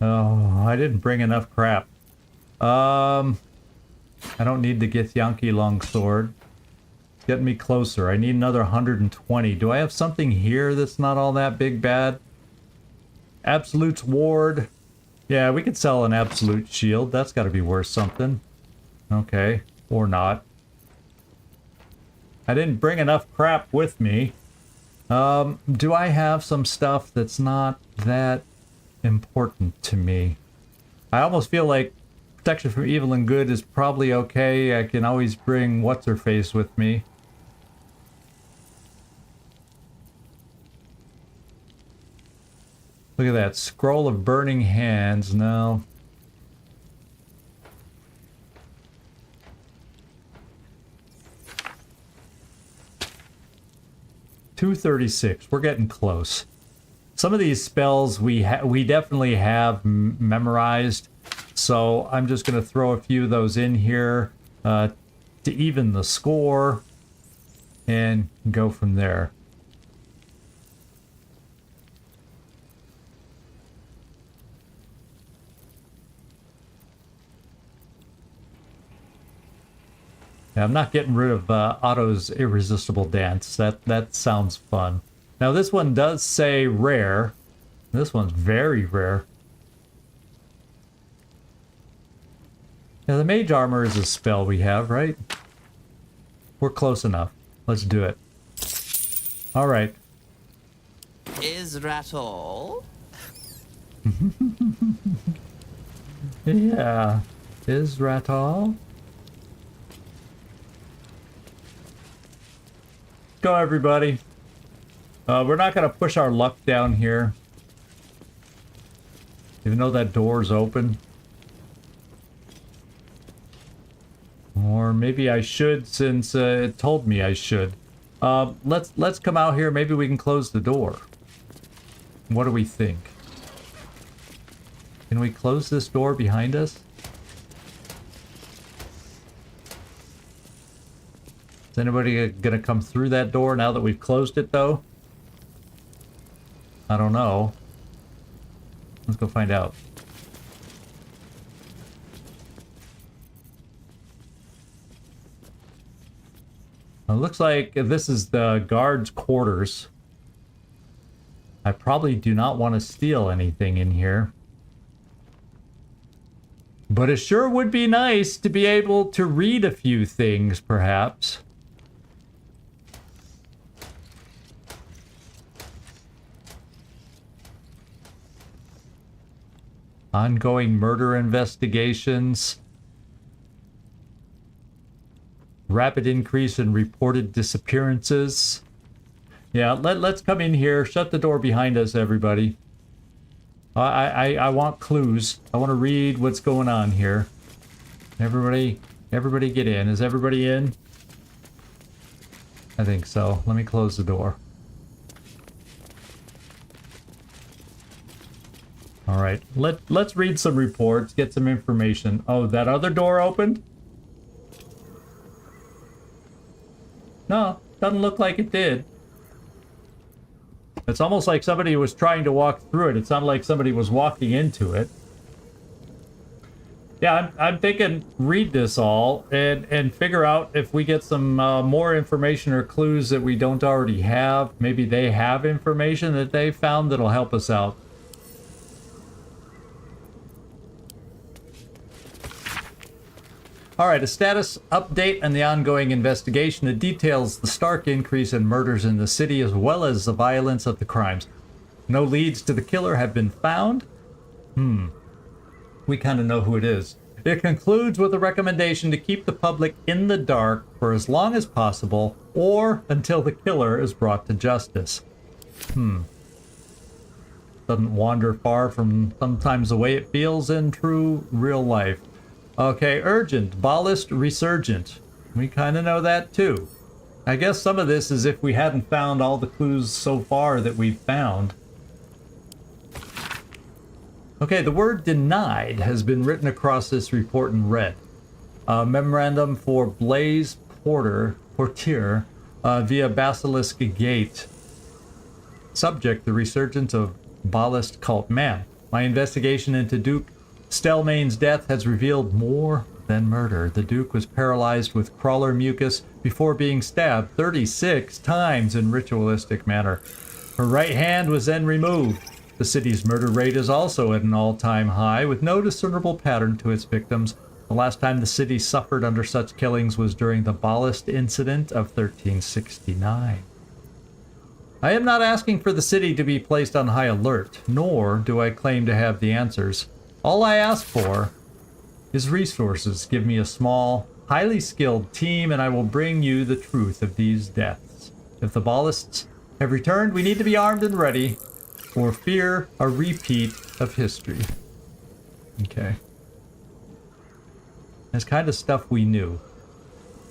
Oh, I didn't bring enough crap. I don't need the Githyanki longsword. It's getting me closer. I need another 120. Do I have something here that's not all that big bad? Absolute's ward. Yeah, we could sell an absolute shield. That's got to be worth something. Okay, or not. I didn't bring enough crap with me. Do I have some stuff that's not that important to me? I almost feel like protection from evil and good is probably okay. I can always bring what's-her-face with me. Look at that. Scroll of Burning Hands. No. $236. We're getting close. Some of these spells we definitely have memorized. So I'm just going to throw a few of those in here to even the score and go from there. Yeah, I'm not getting rid of Otto's Irresistible Dance. That sounds fun. Now this one does say rare. This one's very rare. Now the Mage Armor is a spell we have, right? We're close enough. Let's do it. Alright. Is that all? Yeah. Is that all? Go, everybody. We're not going to push our luck down here. Even though that door's open. Or maybe I should, since it told me I should. Let's come out here. Maybe we can close the door. What do we think? Can we close this door behind us? Is anybody gonna come through that door now that we've closed it, though? I don't know. Let's go find out. It looks like this is the guard's quarters. I probably do not want to steal anything in here. But it sure would be nice to be able to read a few things, perhaps. Ongoing murder investigations. Rapid increase in reported disappearances. Yeah, let's come in here. Shut the door behind us, everybody. I want clues. I want to read what's going on here. Everybody get in. Is everybody in? I think so. Let me close the door. All right, let's read some reports, get some information. Oh, that other door opened? No, doesn't look like it did. It's almost like somebody was trying to walk through it. It's not like somebody was walking into it. Yeah, I'm thinking read this all and figure out if we get some more information or clues that we don't already have. Maybe they have information that they found that'll help us out. Alright, a status update on the ongoing investigation. It details the stark increase in murders in the city as well as the violence of the crimes. No leads to the killer have been found. We kind of know who it is. It concludes with a recommendation to keep the public in the dark for as long as possible or until the killer is brought to justice. Doesn't wander far from sometimes the way it feels in true real life. Okay, urgent, ballast resurgent. We kind of know that too. I guess some of this is if we hadn't found all the clues so far that we've found. Okay, the word denied has been written across this report in red. Memorandum for Blaze Portier via Basilisk Gate. Subject, the resurgence of Ballast Cult Man. My investigation into Duke Stelmane's death has revealed more then murder. The Duke was paralyzed with crawler mucus before being stabbed 36 times in ritualistic manner. Her right hand was then removed. The city's murder rate is also at an all-time high, with no discernible pattern to its victims. The last time the city suffered under such killings was during the Ballast incident of 1369. I am not asking for the city to be placed on high alert, nor do I claim to have the answers. All I ask for is resources. Give me a small, highly skilled team, and I will bring you the truth of these deaths. If the Ballasts have returned, we need to be armed and ready, or fear a repeat of history. Okay. That's kind of stuff we knew.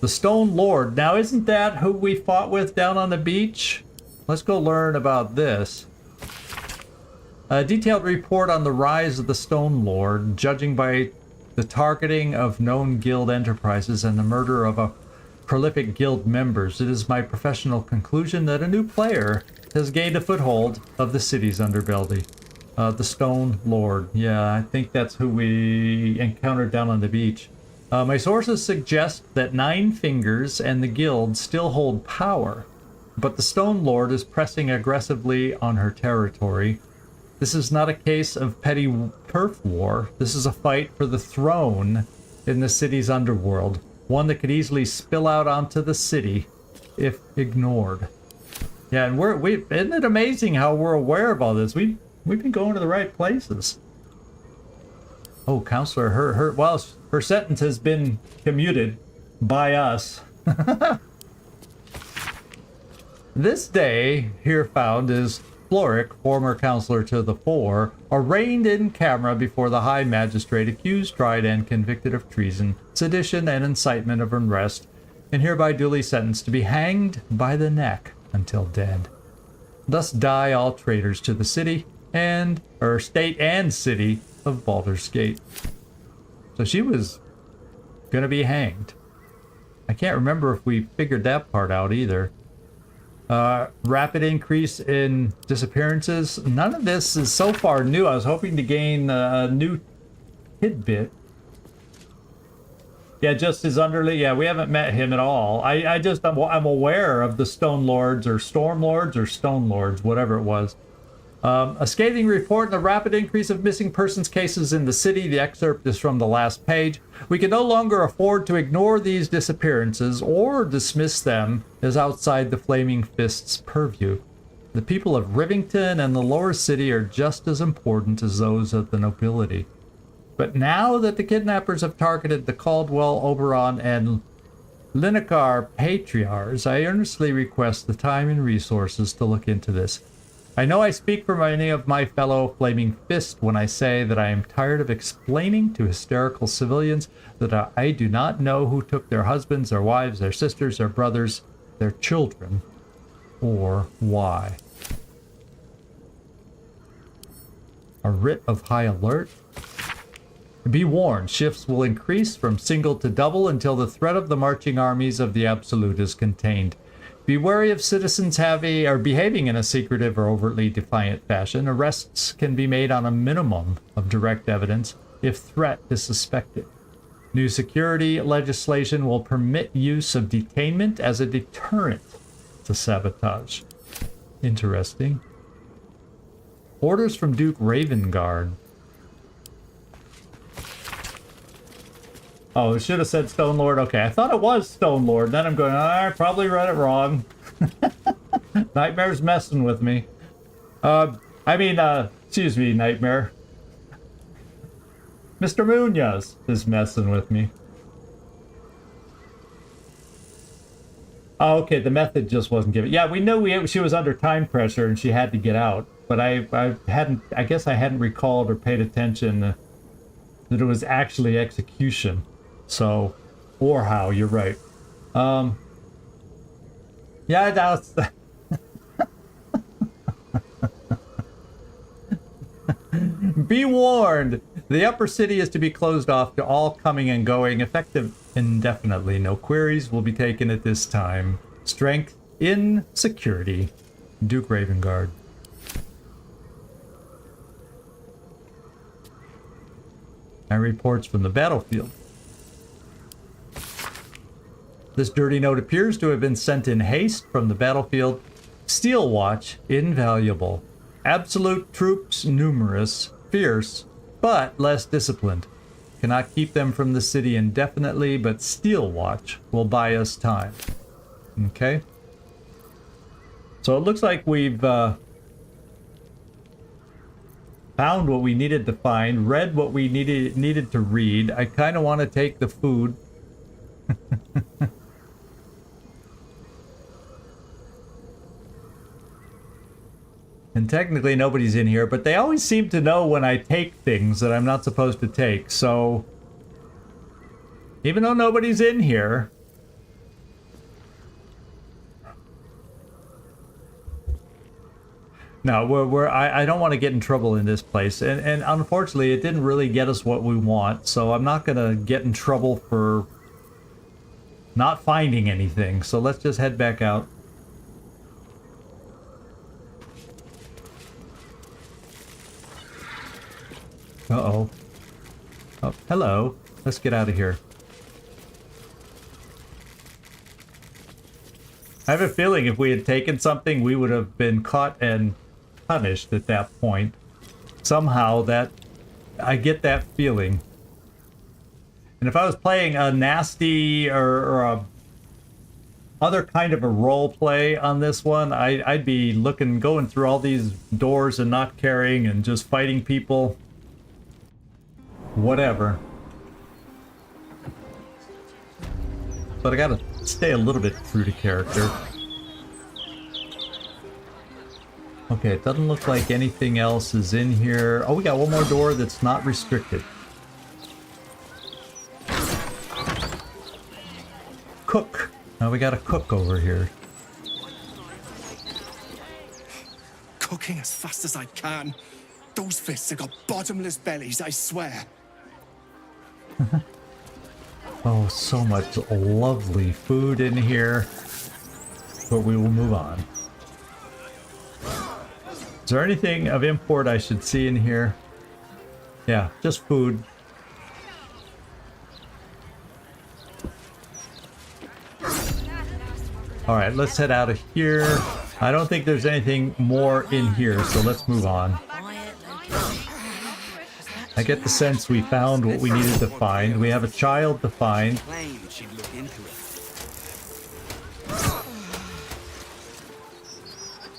The Stone Lord. Now, isn't that who we fought with down on the beach? Let's go learn about this. A detailed report on the rise of the Stone Lord, judging by the targeting of known guild enterprises and the murder of a prolific guild members. It is my professional conclusion that a new player has gained a foothold of the city's underbelly. The Stone Lord. Yeah, I think that's who we encountered down on the beach. My sources suggest that Nine Fingers and the guild still hold power, but the Stone Lord is pressing aggressively on her territory. This is not a case of petty turf war. This is a fight for the throne in the city's underworld, one that could easily spill out onto the city if ignored. Yeah, and isn't it amazing how we're aware of all this? We've been going to the right places. Oh, counselor, her sentence has been commuted by us. This day here found is Floric, former counselor to the fore, arraigned in camera before the High Magistrate, accused, tried, and convicted of treason, sedition, and incitement of unrest, and hereby duly sentenced to be hanged by the neck until dead. Thus die all traitors to the city state and city of Baldur's Gate. So she was gonna be hanged. I can't remember if we figured that part out either. Rapid increase in disappearances. None of this is so far new. I was hoping to gain a new tidbit. Yeah, just his underling. Yeah, we haven't met him at all. I'm aware of the Stone Lords or Storm Lords or Stone Lords, whatever it was. A scathing report on the rapid increase of missing persons cases in the city. The excerpt is from the last page. We can no longer afford to ignore these disappearances or dismiss them as outside the Flaming Fist's purview. The people of Rivington and the lower city are just as important as those of the nobility. But now that the kidnappers have targeted the Caldwell, Oberon, and Linecar patriarchs, I earnestly request the time and resources to look into this. I know I speak for many of my fellow Flaming Fist when I say that I am tired of explaining to hysterical civilians that I do not know who took their husbands, their wives, their sisters, their brothers, their children, or why. A writ of high alert? Be warned, shifts will increase from single to double until the threat of the marching armies of the Absolute is contained. Be wary of citizens behaving in a secretive or overtly defiant fashion. Arrests can be made on a minimum of direct evidence if threat is suspected. New security legislation will permit use of detainment as a deterrent to sabotage. Interesting. Orders from Duke Ravengard. Oh, it should have said Stone Lord. Okay, I thought it was Stone Lord. Then I'm going, I probably read it wrong. Nightmare's messing with me. Excuse me, Nightmare. Mr. Munoz is messing with me. Oh, okay, the method just wasn't given. Yeah, we knew she was under time pressure and she had to get out. But I guess I hadn't recalled or paid attention that it was actually execution. So, or how, you're right. Yeah, that's... Be warned! The upper city is to be closed off to all coming and going, effective indefinitely. No queries will be taken at this time. Strength in security. Duke Ravengard. And reports from the battlefield. This dirty note appears to have been sent in haste from the battlefield. Steel watch, invaluable. Absolute troops numerous, fierce, but less disciplined. Cannot keep them from the city indefinitely, but Steel watch will buy us time. Okay. So it looks like we've found what we needed to find, read what we needed to read. I kind of want to take the food. And technically nobody's in here, but they always seem to know when I take things that I'm not supposed to take, so even though nobody's in here, no, I don't want to get in trouble in this place, and unfortunately it didn't really get us what we want, so I'm not gonna get in trouble for not finding anything. So let's just head back out. Uh-oh. Oh, hello. Let's get out of here. I have a feeling if we had taken something, we would have been caught and punished at that point. Somehow that... I get that feeling. And if I was playing a nasty or a other kind of a role play on this one, I'd be going through all these doors and not caring and just fighting people. Whatever. But I gotta stay a little bit true to character. Okay, it doesn't look like anything else is in here. Oh, we got one more door that's not restricted. Cook. Now we got a cook over here. Cooking as fast as I can. Those fists have got bottomless bellies, I swear. Oh, so much lovely food in here. But we will move on. Is there anything of import I should see in here? Yeah, just food. Alright, let's head out of here. I don't think there's anything more in here, so let's move on. I get the sense we found what we needed to find. We have a child to find.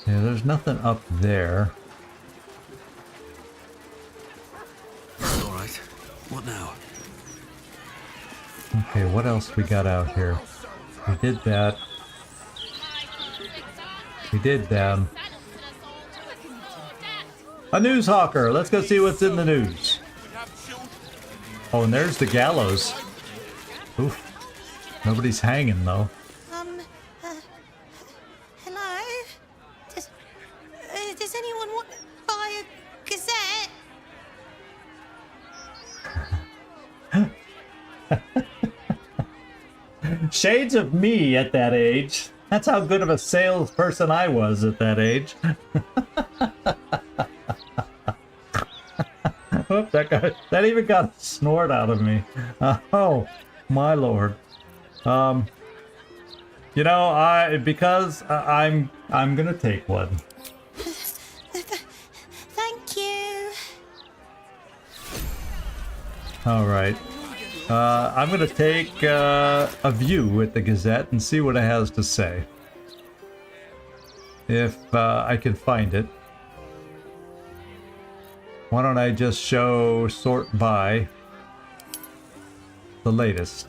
Yeah, there's nothing up there. Alright, what now? Okay, what else we got out here? We did that. We did them. A news hawker! Let's go see what's in the news. Oh, and there's the gallows. Oof. Nobody's hanging, though. Hello? Does anyone want to buy a Gazette? Shades of me at that age. That's how good of a salesperson I was at that age. Oh, that even got a snort out of me. Oh, my lord. You know, I'm gonna take one. Thank you. All right. I'm gonna take a view at the Gazette and see what it has to say. If I can find it. Why don't I just show sort by the latest?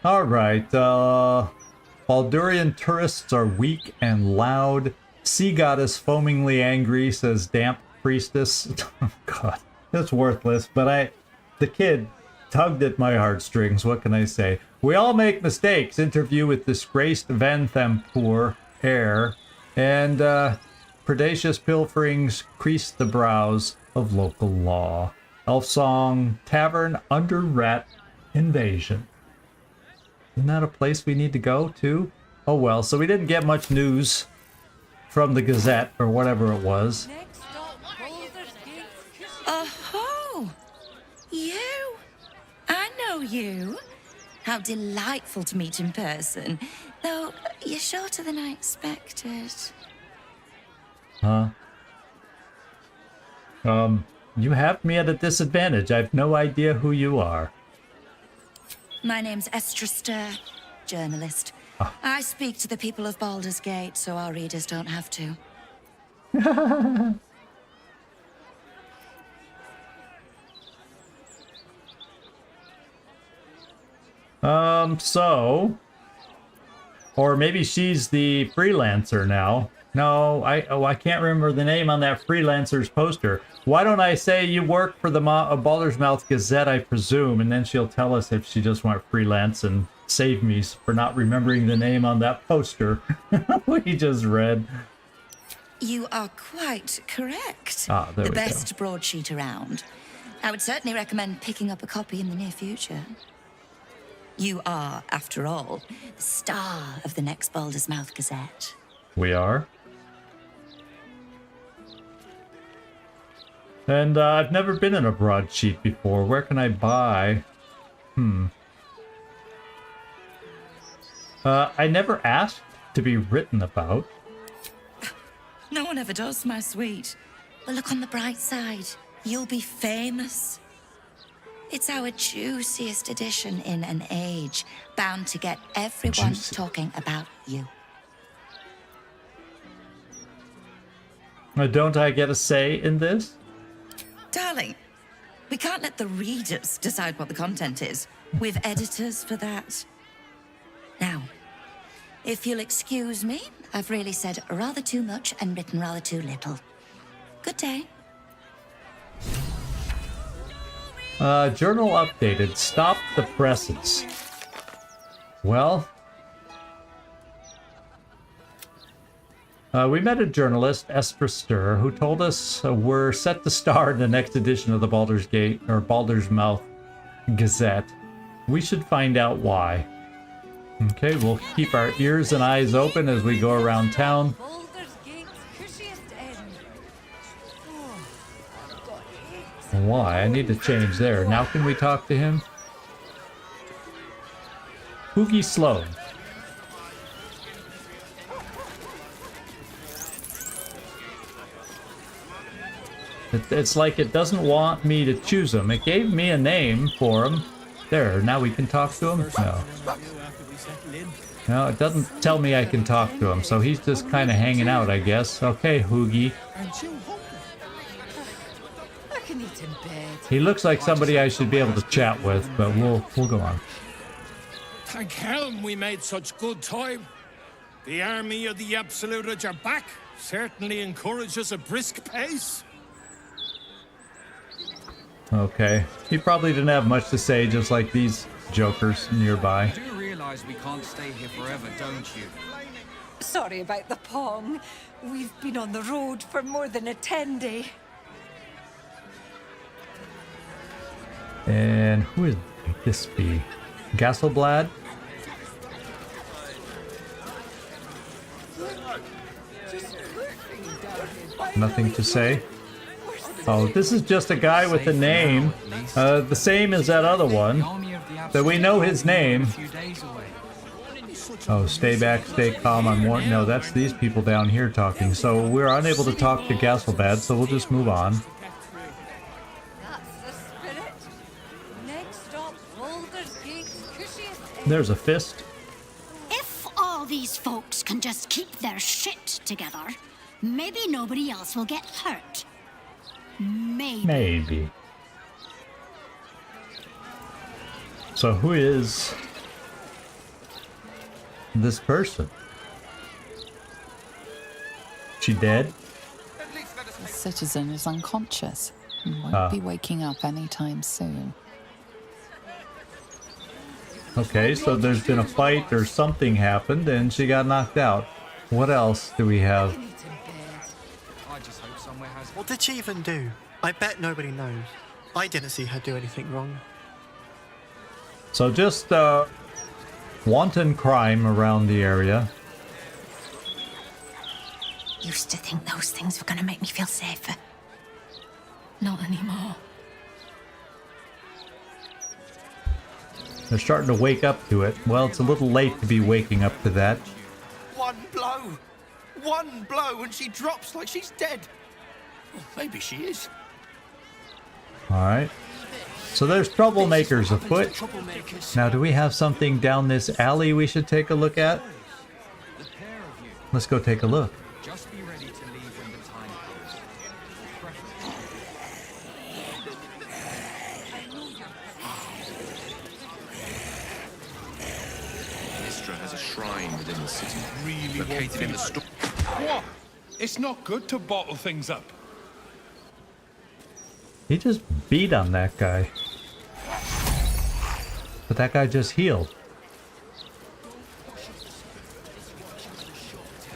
Alright, Baldurian tourists are weak and loud. Sea goddess foamingly angry, says damp priestess. Oh, God, that's worthless, but the kid tugged at my heartstrings, what can I say? We all make mistakes. Interview with disgraced Van Thampur heir, and predacious pilferings crease the brows of local law. Elf song, tavern under rat invasion. Isn't that a place we need to go to? Oh well, so we didn't get much news from the Gazette or whatever it was. Oh, you. How delightful to meet in person. Though, you're shorter than I expected. Huh? You have me at a disadvantage. I have no idea who you are. My name's Szarr, journalist. I speak to the people of Baldur's Gate, so our readers don't have to. So... Or maybe she's the freelancer now. No, I can't remember the name on that freelancer's poster. Why don't I say you work for the Baldur's Mouth Gazette, I presume, and then she'll tell us if she just went freelance and save me for not remembering the name on that poster we just read. You are quite correct. Ah, there we the go. best broadsheet around. I would certainly recommend picking up a copy in the near future. You are, after all, the star of the next Baldur's Mouth Gazette. We are. And I've never been in a broadsheet before. Where can I buy? I never asked to be written about. No one ever does, my sweet. But look on the bright side. You'll be famous. It's our juiciest edition in an age bound to get everyone talking about you. Don't I get a say in this? Darling, we can't let the readers decide what the content is. We've editors for that. Now, if you'll excuse me, I've really said rather too much and written rather too little. Good day. Journal updated. Stop the presses. Well... we met a journalist, Szarr, who told us we're set to star in the next edition of the Baldur's Gate, or Baldur's Mouth Gazette. We should find out why. Okay, we'll keep our ears and eyes open as we go around town. Why? I need to change there. Now can we talk to him? Hoogie Sloan. It's like it doesn't want me to choose him. It gave me a name for him. There, now we can talk to him? No. No, it doesn't tell me I can talk to him, so he's just kind of hanging out, I guess. Okay, Hoogie. He looks like somebody I should be able to chat with, but we'll go on. Thank Helm we made such good time. The army of the Absolute at your back certainly encourages a brisk pace. Okay. He probably didn't have much to say, just like these jokers nearby. You do realize we can't stay here forever, don't you? Sorry about the pong. We've been on the road for more than a 10-day. And who is this be? Gasselblad? Nothing to say. Oh, this is just a guy with a name, the same as that other one, that we know his name. Oh, stay back, stay calm, I'm warned. No, that's these people down here talking, so we're unable to talk to Gasselblad, so we'll just move on. There's a fist. If all these folks can just keep their shit together, maybe nobody else will get hurt. Maybe. So who is this person? She dead? The citizen is unconscious and won't be waking up anytime soon. Okay, so there's been a fight or something happened and she got knocked out. What else do we have? What did she even do? I bet nobody knows. I didn't see her do anything wrong. So just wanton crime around the area. Used to think those things were gonna make me feel safer. Not anymore. They're starting to wake up to it. Well, it's a little late to be waking up to that. One blow, and she drops like she's dead. Well, maybe she is. Alright. So there's troublemakers afoot. Now, do we have something down this alley we should take a look at? Let's go take a look. Just be ready to leave when the time comes. Mistra has a shrine within the city. Really located in the store. What? It's not good to bottle things up. He just beat on that guy. But that guy just healed.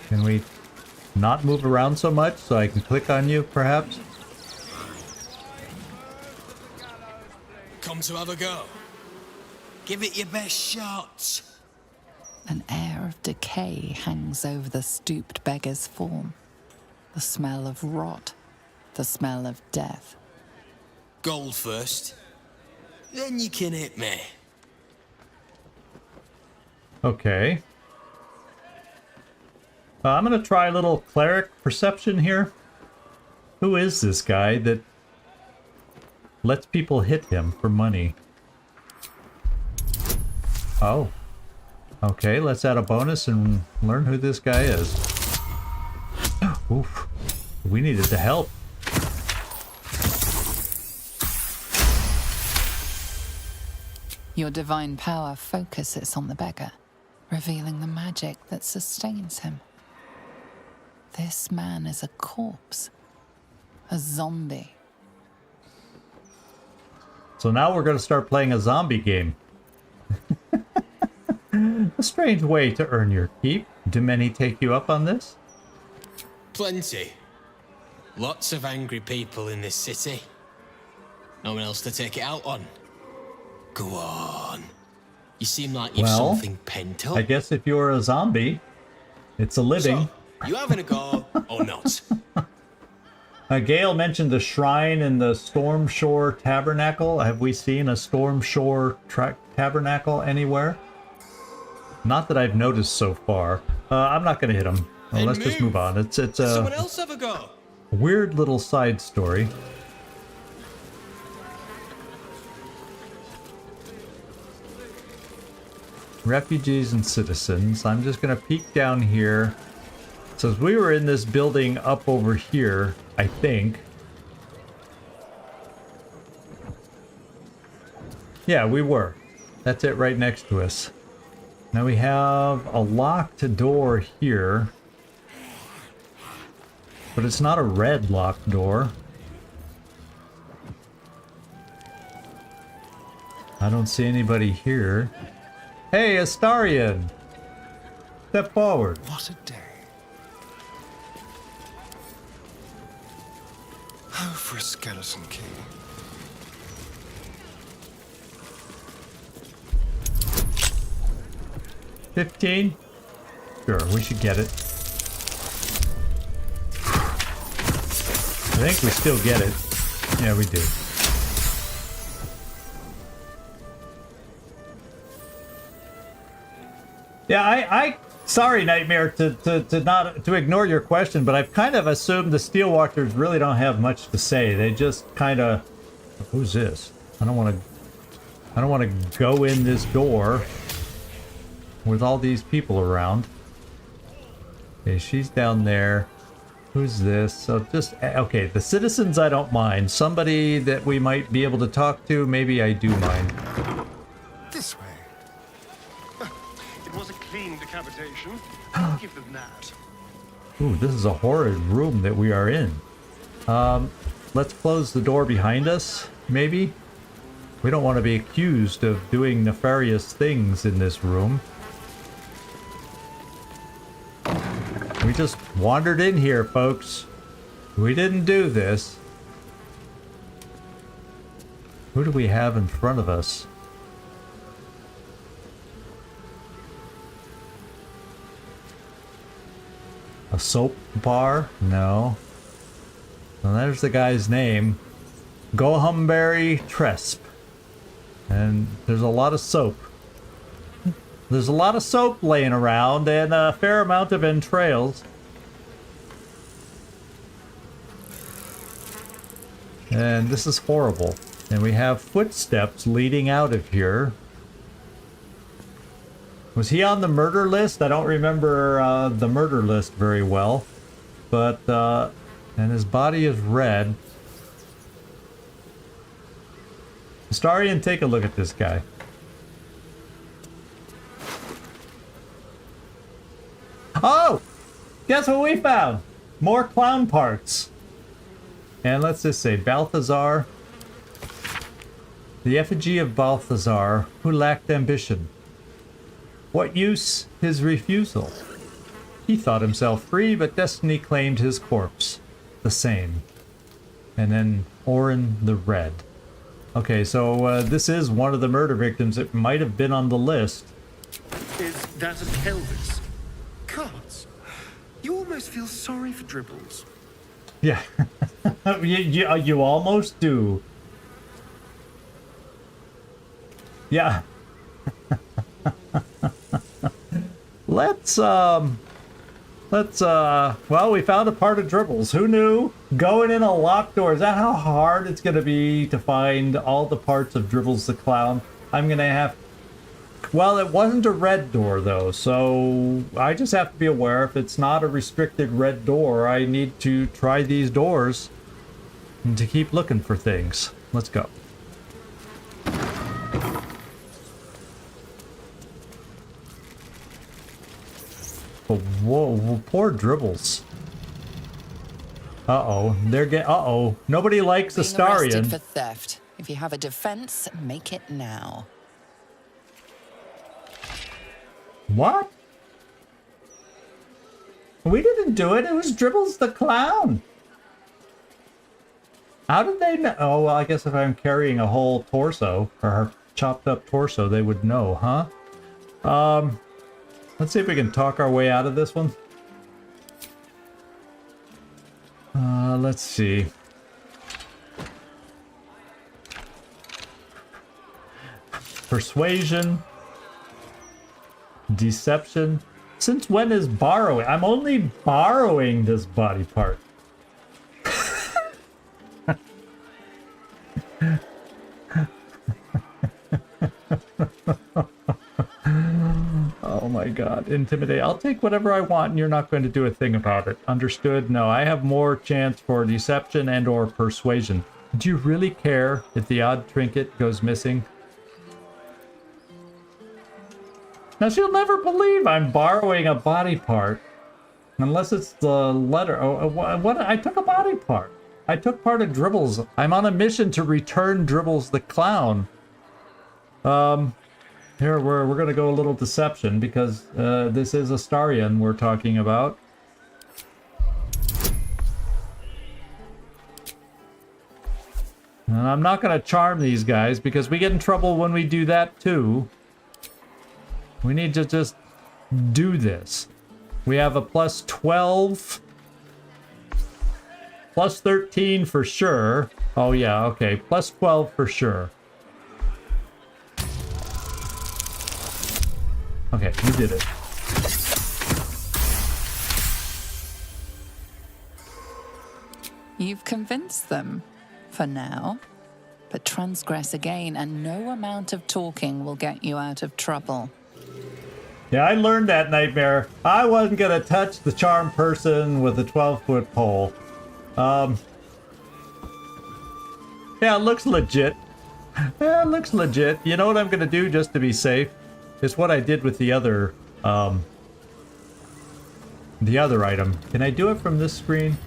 Can we not move around so much so I can click on you, perhaps? Come to have a go. Give it your best shot. An air of decay hangs over the stooped beggar's form. The smell of rot. The smell of death. Gold first. Then you can hit me. Okay. I'm gonna try a little cleric perception here. Who is this guy that lets people hit him for money? Oh. Okay, let's add a bonus and learn who this guy is. Oof. We needed the help. Your divine power focuses on the beggar, revealing the magic that sustains him. This man is a corpse. A zombie. So now we're going to start playing a zombie game. A strange way to earn your keep. Do many take you up on this? Plenty. Lots of angry people in this city. No one else to take it out on. Go on. You seem like you've something pent up. I guess if you're a zombie, it's a living. So, you having a go or not? Gale mentioned the shrine in the Storm Shore Tabernacle. Have we seen a Storm Shore Tabernacle anywhere? Not that I've noticed so far. I'm not going to hit him. Let's just move on. It's Someone else have a go. weird little side story. Refugees and citizens. I'm just going to peek down here. So we were in this building up over here, I think. Yeah, we were. That's it right next to us. Now we have a locked door here. But it's not a red locked door. I don't see anybody here. Hey, Astarion! Step forward. What a day. Oh, for a skeleton king. $15? Sure, we should get it. I think we still get it. Yeah, we do. Yeah, sorry, Nightmare, to ignore your question, but I've kind of assumed the Steelwalkers really don't have much to say. They just kind of, who's this? I don't want to go in this door with all these people around. Okay, she's down there. Who's this? So just, okay, the citizens I don't mind. Somebody that we might be able to talk to, maybe I do mind. This way. It was a clean decapitation. I'll give them that. Ooh, this is a horrid room that we are in. Let's close the door behind us, maybe? We don't want to be accused of doing nefarious things in this room. We just wandered in here, folks. We didn't do this. Who do we have in front of us? A soap bar? No. Well, there's the guy's name. Gohumberry Tresp. And there's a lot of soap. There's a lot of soap laying around and a fair amount of entrails. And this is horrible. And we have footsteps leading out of here. Was he on the murder list? I don't remember the murder list very well. But, and his body is red. Astarion, take a look at this guy. Oh! Guess what we found? More clown parts. And let's just say Balthazar. The effigy of Balthazar, who lacked ambition. What use his refusal? He thought himself free, but destiny claimed his corpse. The same. And then Orin the Red. Okay, so this is one of the murder victims. It might have been on the list. Is that a pelvis? Cards. You almost feel sorry for Dribbles. Yeah. you almost do. Yeah. Let's, well, we found a part of Dribbles. Who knew? Going in a locked door. Is that how hard it's going to be to find all the parts of Dribbles the Clown? I'm going to have... Well, it wasn't a red door, though, so I just have to be aware if it's not a restricted red door, I need to try these doors and to keep looking for things. Let's go. Oh, whoa, poor Dribbles. Uh-oh, nobody likes Astarion. Arrested for theft. If you have a defense, make it now. What? We didn't do it. It was Dribbles the Clown. How did they know? Oh, well, I guess if I'm carrying a whole torso, or her chopped up torso, they would know, huh? Let's see if we can talk our way out of this one. Let's see. Persuasion. Deception. Since when is borrowing? I'm only borrowing this body part. Oh my god. Intimidate. I'll take whatever I want and you're not going to do a thing about it. Understood? No, I have more chance for deception and or persuasion. Do you really care if the odd trinket goes missing? Now she'll never believe I'm borrowing a body part. Unless it's the letter. Oh, what? I took a body part. I took part of Dribbles. I'm on a mission to return Dribbles the Clown. Here we're gonna go a little deception because this is Astarion we're talking about. And I'm not gonna charm these guys because we get in trouble when we do that too. We need to just do this. We have a plus 12. Plus 13 for sure. Oh yeah, okay. Plus 12 for sure. Okay, you did it. You've convinced them, for now. But transgress again, and no amount of talking will get you out of trouble. Yeah, I learned that, Nightmare. I wasn't gonna touch the charm person with a 12-foot pole. Yeah, it looks legit. Yeah, it looks legit. You know what I'm gonna do just to be safe? It's what I did with the other item. Can I do it from this screen?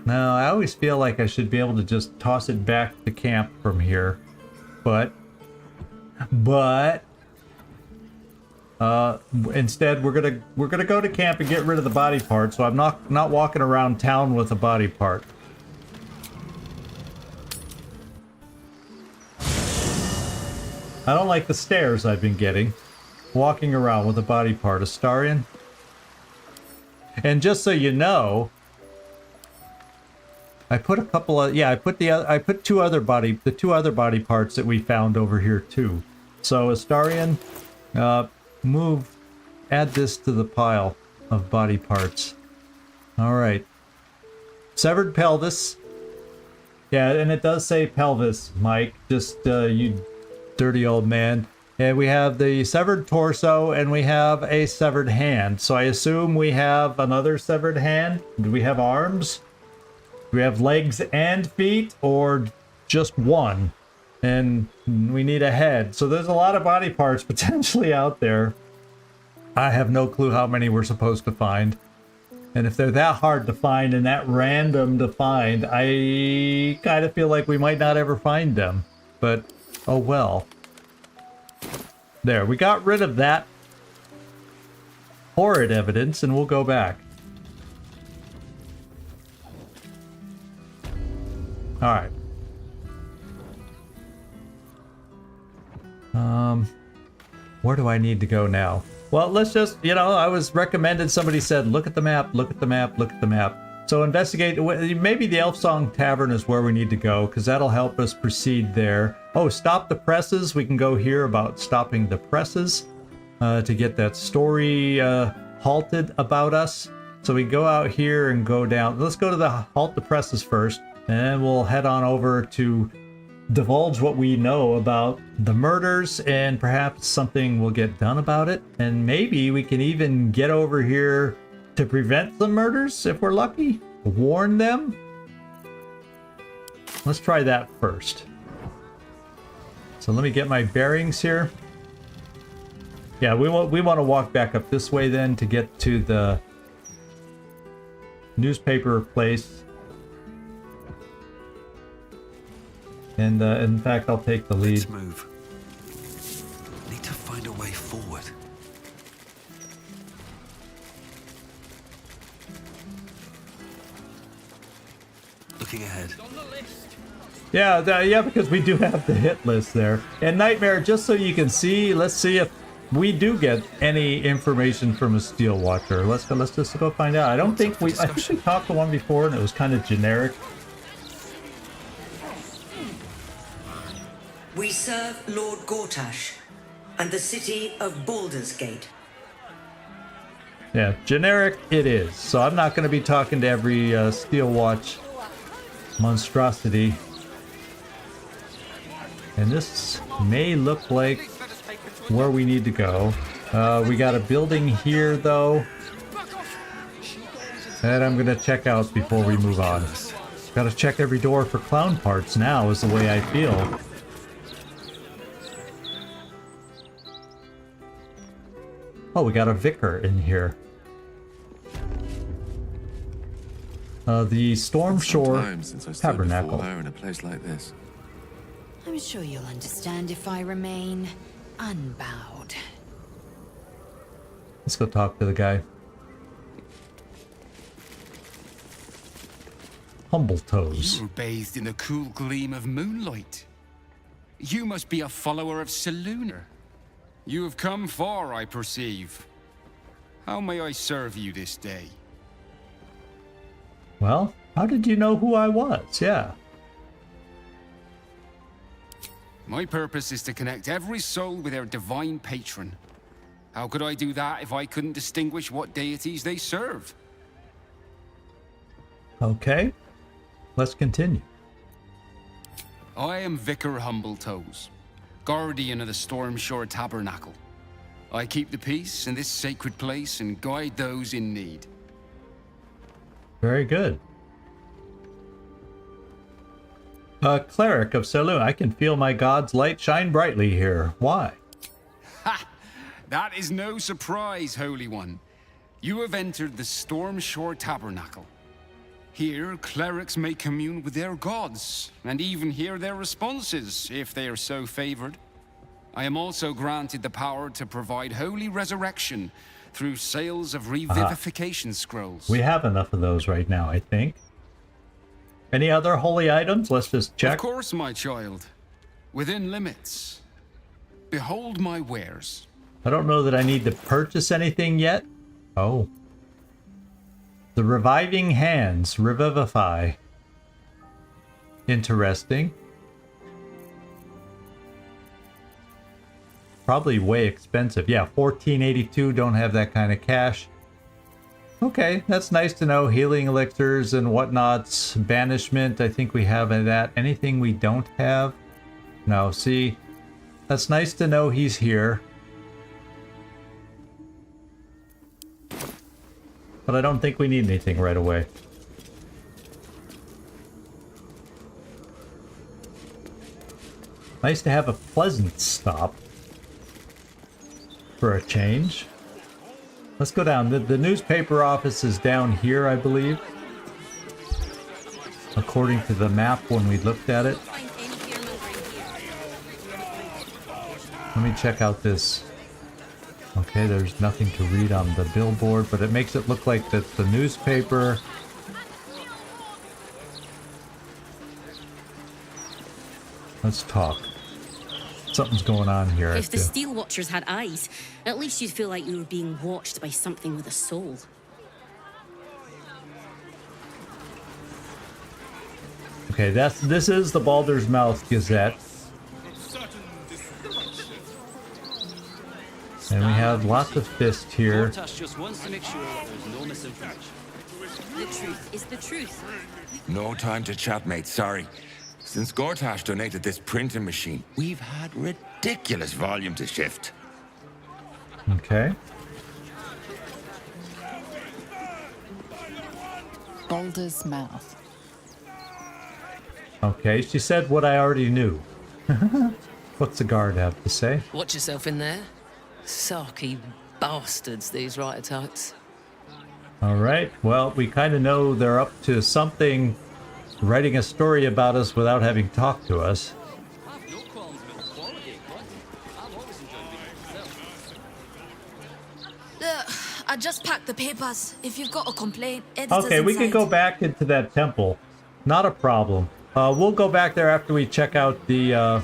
No, I always feel like I should be able to just toss it back to camp from here. But instead we're gonna go to camp and get rid of the body part, so I'm not walking around town with a body part. I don't like the stares I've been getting walking around with a body part. Astarion. And just so you know, I put a couple of, yeah, I put the two other body parts that we found over here too. So Astarion, add this to the pile of body parts. All right. Severed pelvis. Yeah, and it does say pelvis, Mike. Just, you dirty old man. And we have the severed torso, and we have a severed hand. So I assume we have another severed hand. Do we have arms? Do we have legs and feet, or just one? And we need a head. So there's a lot of body parts potentially out there. I have no clue how many we're supposed to find. And if they're that hard to find and that random to find, I kind of feel like we might not ever find them. But, oh well. There, we got rid of that horrid evidence, and we'll go back. Alright. Where do I need to go now? Well, let's just, you know, I was recommended, somebody said, look at the map, look at the map, look at the map. So investigate, maybe the Elf Song Tavern is where we need to go, because that'll help us proceed there. Oh, stop the presses. We can go here about stopping the presses to get that story halted about us. So we go out here and go down. Let's go to the halt the presses first, and then we'll head on over to divulge what we know about the murders, and perhaps something will get done about it. And maybe we can even get over here to prevent the murders if we're lucky. Warn them. Let's try that first. So let me get my bearings here. Yeah, we want to walk back up this way then to get to the newspaper place. And in fact, I'll take the lead. Let's move. Need to find a way forward. Looking ahead. Yeah, yeah, because we do have the hit list there. And Nightmare, just so you can see, let's see if we do get any information from a Steel Watcher. Let's just go find out. I think we talked to one before, and it was kind of generic. We serve Lord Gortash and the city of Baldur's Gate. Yeah, generic it is. So I'm not going to be talking to every Steel Watch monstrosity. And this may look like where we need to go. We got a building here, though, that I'm going to check out before we move on. Got to check every door for clown parts now, is the way I feel. Oh, we got a vicar in here. The Stormshore Tabernacle. In a place like this. I'm sure you'll understand if I remain unbowed. Let's go talk to the guy. Humble Toes. You were bathed in the cool gleam of moonlight. You must be a follower of Selûne. You have come far, I perceive. How may I serve you this day? Well, how did you know who I was? Yeah. My purpose is to connect every soul with their divine patron. How could I do that if I couldn't distinguish what deities they serve? Okay. Let's continue. I am Vicar Humbletoes, guardian of the Stormshore Tabernacle. I keep the peace in this sacred place and guide those in need. Very good. Cleric of Selûne, I can feel my god's light shine brightly here. Why? Ha! That is no surprise, Holy One. You have entered the Stormshore Tabernacle. Here, clerics may commune with their gods, and even hear their responses, if they are so favored. I am also granted the power to provide holy resurrection through sales of revivification scrolls. We have enough of those right now, I think. Any other holy items? Let's just check. Of course, my child. Within limits. Behold my wares. I don't know that I need to purchase anything yet. Oh. The Reviving Hands. Revivify. Interesting. Probably way expensive. Yeah, 1482, don't have that kind of cash. Okay, that's nice to know. Healing elixirs and whatnots. Banishment, I think we have that. Anything we don't have? No, see, that's nice to know he's here. But I don't think we need anything right away. Nice to have a pleasant stop. For a change. Let's go down. The newspaper office is down here, I believe. According to the map when we looked at it. Let me check out this. Okay, there's nothing to read on the billboard, but it makes it look like that's the newspaper. Let's talk. Something's going on here. If the Steel Watchers had eyes, at least you'd feel like you were being watched by something with a soul. Okay, this is the Baldur's Mouth Gazette. And we have lots of fists here. Just wants to make sure there's no misinformation. The truth is the truth. No time to chat, mate. Sorry. Since Gortash donated this printing machine, we've had ridiculous volume to shift. Okay. Baldur's Mouth. Okay, she said what I already knew. What's the guard have to say? Watch yourself in there. Sarky bastards, these writer types. Alright, well, we kind of know they're up to something, writing a story about us without having talked to us. I just packed the papers. If you've got a complaint, Okay, we can go back into that temple. Not a problem. We'll go back there after we check out the,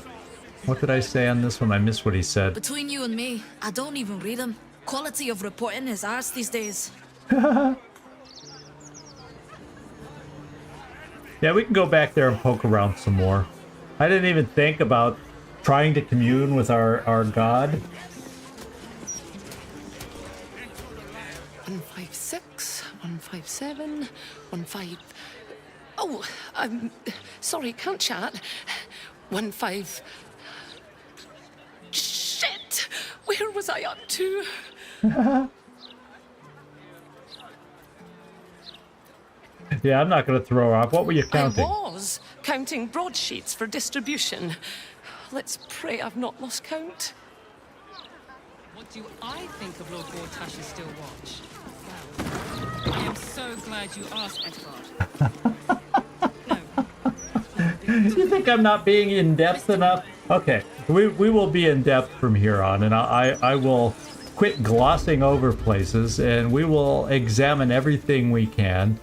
what did I say on this one? I missed what he said. Between you and me, I don't even read them. Quality of reporting is ours these days. Yeah, we can go back there and poke around some more. I didn't even think about trying to commune with our god. 156, 157, 15. Oh, I'm sorry, can't chat. 15. Shit! Where was I up to? Yeah, I'm not going to throw her off. What were you counting? I was counting broadsheets for distribution. Let's pray I've not lost count. What do I think of Lord Gortash's Steel Watch? Well, I am so glad you asked, Edvard. You think I'm not being in-depth enough? Okay, we will be in-depth from here on, and I will quit glossing over places, and we will examine everything we can.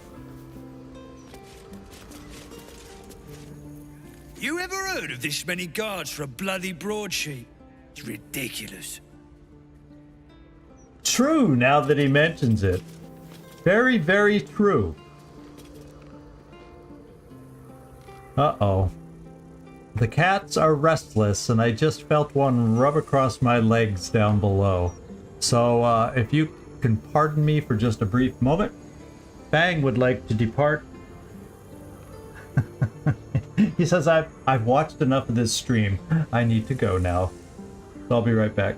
You ever heard of this many guards for a bloody broadsheet? It's ridiculous. True, now that he mentions it. Very, very true. Uh-oh. The cats are restless, and I just felt one rub across my legs down below. So, if you can pardon me for just a brief moment, Bang would like to depart. He says, I've watched enough of this stream. I need to go now. So I'll be right back.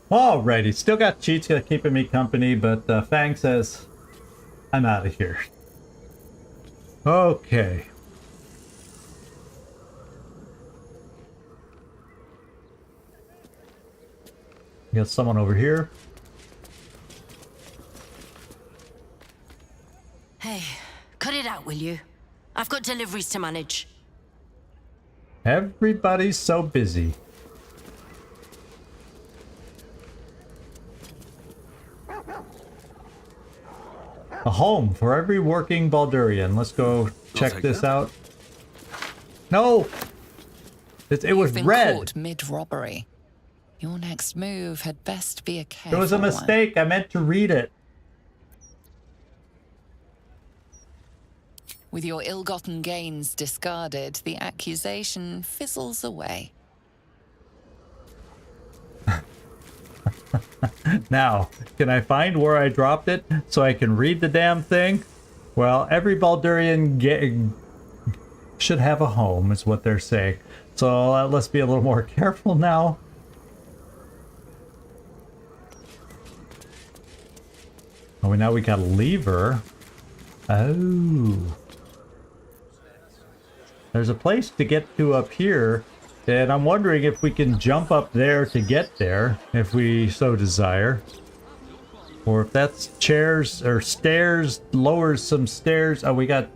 Alrighty, still got cheats keeping me company, but Fang says I'm out of here. Okay. Got someone over here. Hey, cut it out, will you? I've got deliveries to manage. Everybody's so busy. A home for every working Baldurian. Let's go check this out. No! It was You've been red. Caught mid-robbery. Your next move had best be a careful It was a mistake. I meant to read it. With your ill-gotten gains discarded, the accusation fizzles away. Now, can I find where I dropped it so I can read the damn thing? Well, every Baldurian should have a home, is what they're saying. So let's be a little more careful now. Oh, now we got a lever. Oh. There's a place to get to up here, and I'm wondering if we can jump up there to get there, if we so desire. Or if that's chairs or stairs, lowers some stairs. Oh, we got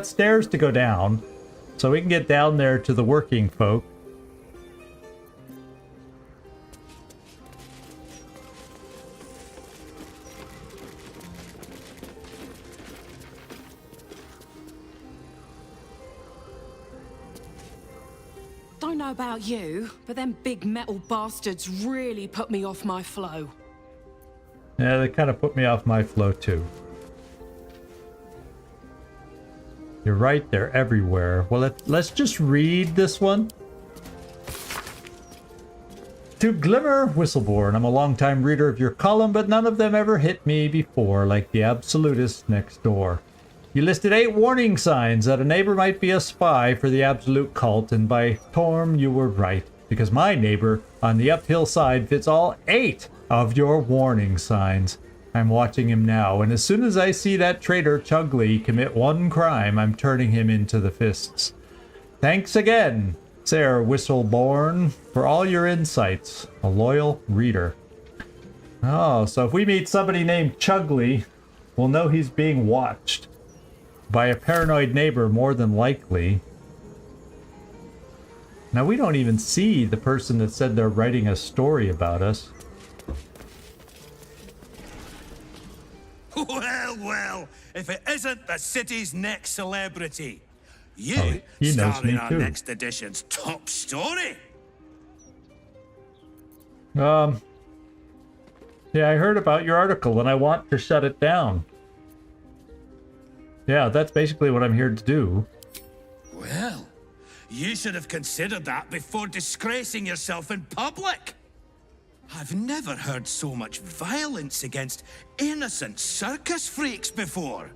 stairs to go down, so we can get down there to the working folk. Don't know about you, but them big metal bastards really put me off my flow. Yeah, they kind of put me off my flow too. You're right, they're everywhere. Well, let's just read this one. To Glimmer Whistleborn, I'm a longtime reader of your column, but none of them ever hit me before, like the absolutist next door. You listed 8 warning signs that a neighbor might be a spy for the absolute cult, and by Torm, you were right, because my neighbor on the uphill side fits all 8 of your warning signs. I'm watching him now, and as soon as I see that traitor Chugly commit one crime, I'm turning him into the fists. Thanks again, Szarr Whistleborn, for all your insights. A loyal reader. Oh, so if we meet somebody named Chugly, we'll know he's being watched. By a paranoid neighbor, more than likely. Now, we don't even see the person that said they're writing a story about us. Well, well, if it isn't the city's next celebrity. You he knows star me in our too. next edition's top story. Yeah, I heard about your article and I want to shut it down. Yeah, that's basically what I'm here to do. Well, you should have considered that before disgracing yourself in public. I've never heard so much violence against innocent circus freaks before.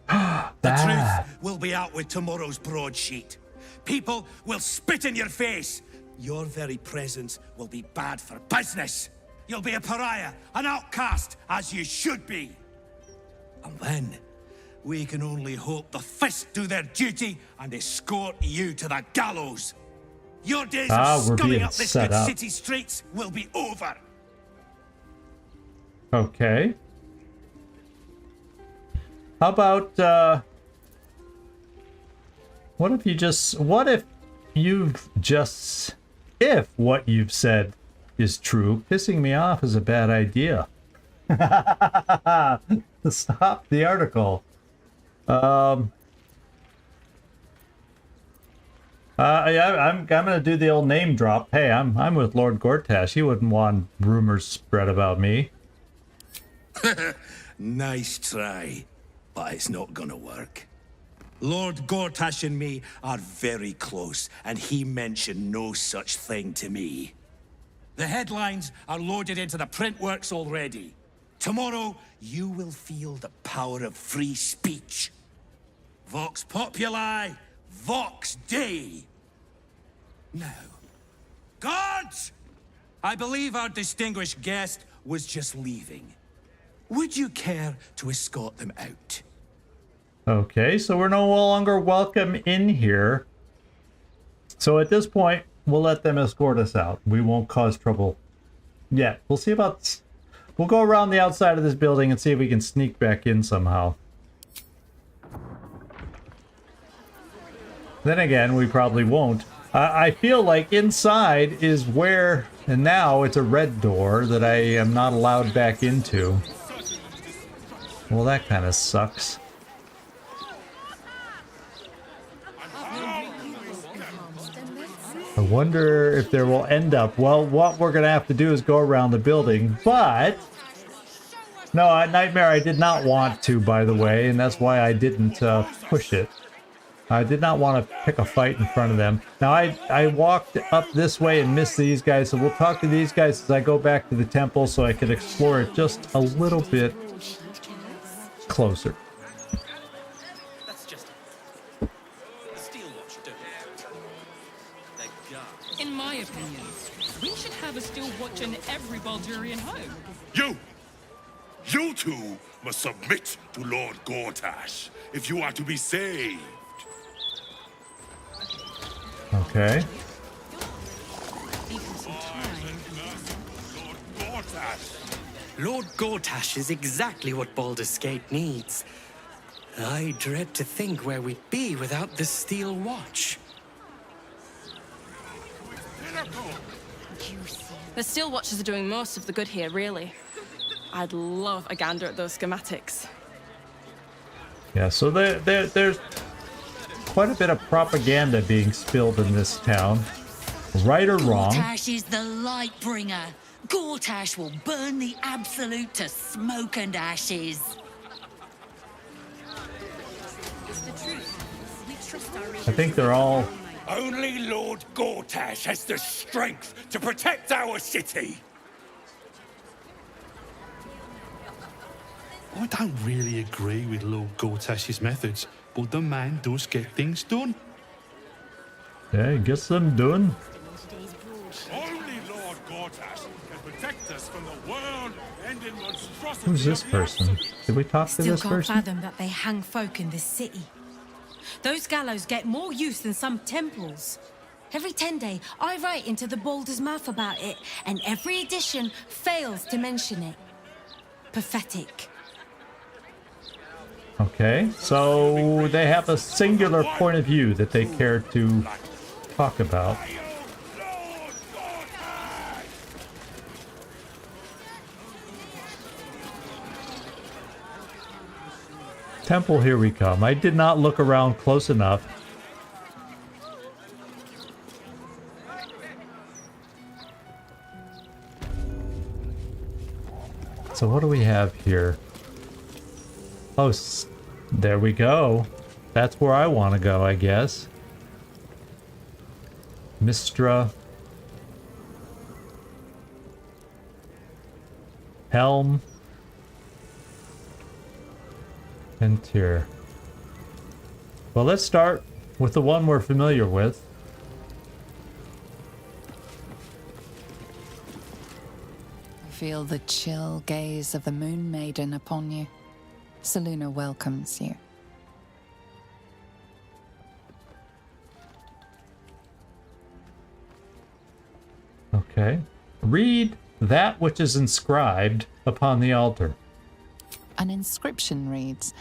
The truth will be out with tomorrow's broadsheet. People will spit in your face. Your very presence will be bad for business. You'll be a pariah, an outcast, as you should be. And then, we can only hope the Fist do their duty and escort you to the gallows. Your days of we're sculling being up this set good up. city streets will be over. Okay. How about, what if what you've said is true, pissing me off is a bad idea. Stop the article. I'm gonna do the old name drop. Hey, I'm with Lord Gortash. He wouldn't want rumors spread about me. Nice try, but it's not gonna work. Lord Gortash and me are very close, and he mentioned no such thing to me. The headlines are loaded into the print works already. Tomorrow, you will feel the power of free speech. Vox Populi, Vox Dei. Now, guards! I believe our distinguished guest was just leaving. Would you care to escort them out? Okay, so we're no longer welcome in here. So at this point, we'll let them escort us out. We won't cause trouble yet. We'll see about... We'll go around the outside of this building and see if we can sneak back in somehow. Then again, we probably won't. I feel like inside is where, and now it's a red door that I am not allowed back into. Well, that kind of sucks. I wonder if there will end up... Well, what we're going to have to do is go around the building, but... No, Nightmare, I did not want to, by the way, and that's why I didn't push it. I did not want to pick a fight in front of them. Now, I walked up this way and missed these guys, so we'll talk to these guys as I go back to the temple so I can explore it just a little bit closer. In my opinion, we should have a steel watch in every Baldurian home. You two must submit to Lord Gortash if you are to be saved. Okay. Lord Gortash is exactly what Baldur's Gate needs. I dread to think where we'd be without the steel watch. The steel watchers are doing most of the good here, really. I'd love a gander at those schematics. Yeah, so there's quite a bit of propaganda being spilled in this town. Right or wrong. Gortash is the light bringer. Gortash will burn the Absolute to smoke and ashes. It's the truth. We trust our I think they're all... Only Lord Gortash has the strength to protect our city. I don't really agree with Lord Gortash's methods, but the man does get things done. Yeah, he gets them done. Only Lord Gortash can protect us from the world-ending monstrosity. Who's this person? Did we talk to Still this can't person? fathom that they hang folk in this city. Those gallows get more use than some temples. Every 10 day, I write into the Baldur's Mouth about it, and every edition fails to mention it. Pathetic. Okay, so they have a singular point of view that they care to talk about. Temple, here we come. I did not look around close enough. So what do we have here? Oh, there we go. That's where I want to go, I guess. Mistra. Helm. And Tyr. Well, let's start with the one we're familiar with. Feel the chill gaze of the Moon Maiden upon you. Selûne welcomes you. Okay. Read that which is inscribed upon the altar. An inscription reads,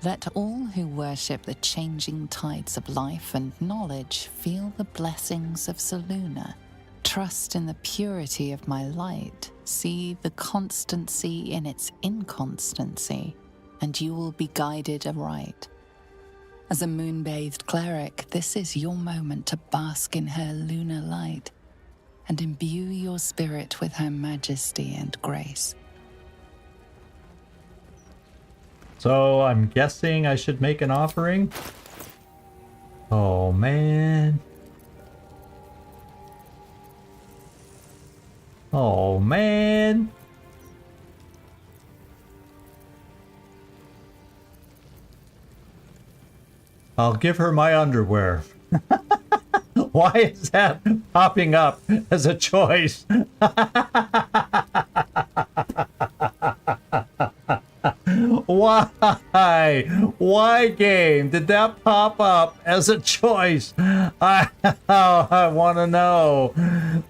"Let all who worship the changing tides of life and knowledge feel the blessings of Selûne. Trust in the purity of my light. See the constancy in its inconstancy, and you will be guided aright." As a moon-bathed cleric, this is your moment to bask in her lunar light and imbue your spirit with her majesty and grace. So I'm guessing I should make an offering? Oh, man. Oh, man. I'll give her my underwear. Why is that popping up as a choice? Why? Why, game? Did that pop up as a choice? I want to know.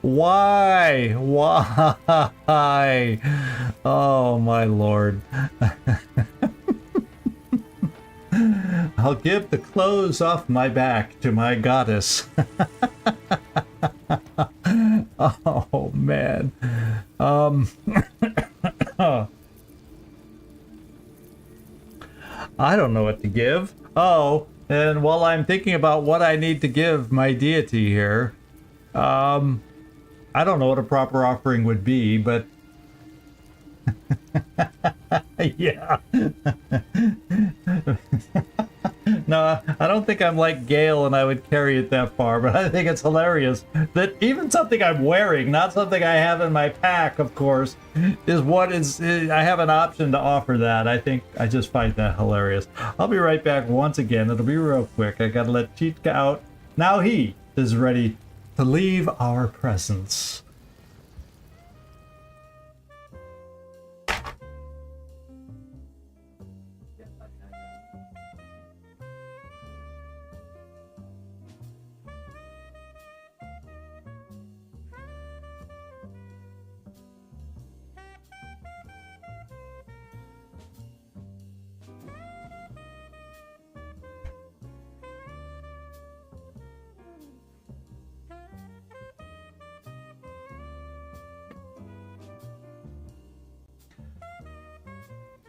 Why? Why? Oh, my lord. I'll give the clothes off my back to my goddess. Oh, man. I don't know what to give. Oh, and while I'm thinking about what I need to give my deity here, I don't know what a proper offering would be, but yeah. No, I don't think I'm like Gale and I would carry it that far, but I think it's hilarious that even something I'm wearing, not something I have in my pack, of course, is what is, I have an option to offer that. I just find that hilarious. I'll be right back once again. It'll be real quick. I gotta let Chitka out. Now he is ready to leave our presence.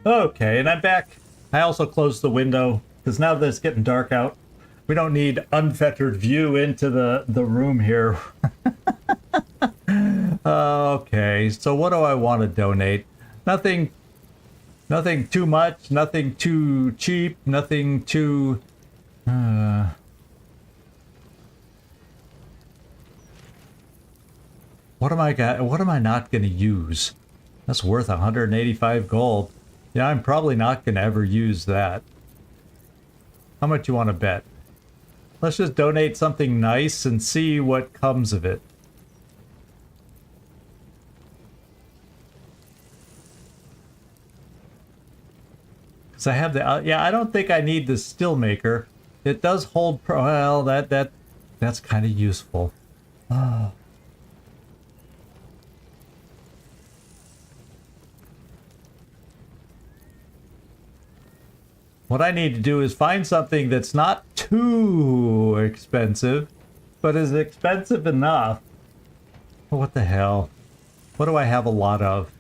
Okay, and I'm back. I also closed the window, because now that it's getting dark out, we don't need unfettered view into the room here. Okay, so what do I want to donate? Nothing too much, nothing too cheap, nothing too... What am I not going to use? That's worth 185 gold. Yeah, I'm probably not going to ever use that. How much you want to bet? Let's just donate something nice and see what comes of it. Because I have the... yeah, I don't think I need the Steelmaker. It does hold... well, that's kind of useful. Oh. What I need to do is find something that's not too expensive, but is expensive enough. What the hell? What do I have a lot of?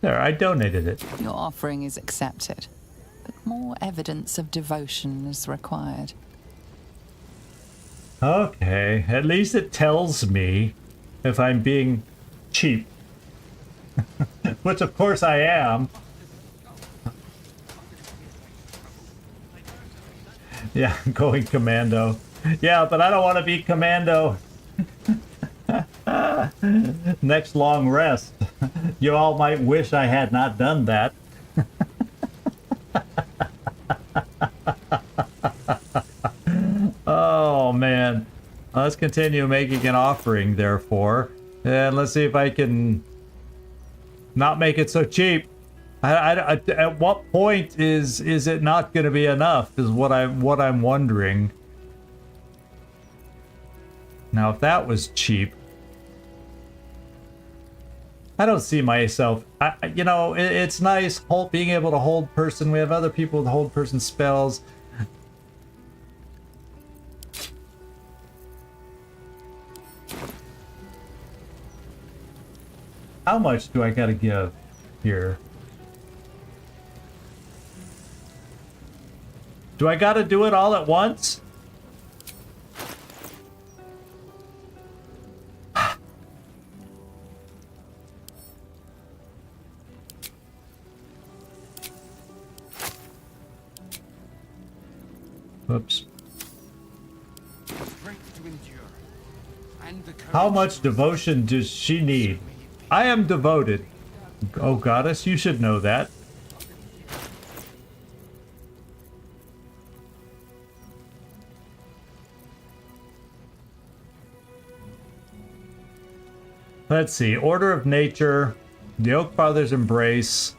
There, I donated it. Your offering is accepted, but more evidence of devotion is required. Okay, at least it tells me if I'm being cheap. Which of course I am. Yeah, going commando. Yeah, but I don't want to be commando. Next long rest. You all might wish I had not done that. Oh man. Let's continue making an offering therefore. And let's see if I can not make it so cheap. At what point is it not going to be enough is what I'm wondering. Now if that was cheap, I don't see myself, you know, it's nice being able to hold person. We have other people with hold person spells. How much do I gotta give here? Do I gotta do it all at once? Whoops. How much devotion does she need? I am devoted. Oh, goddess, you should know that. Let's see. Order of Nature, the Oak Father's Embrace.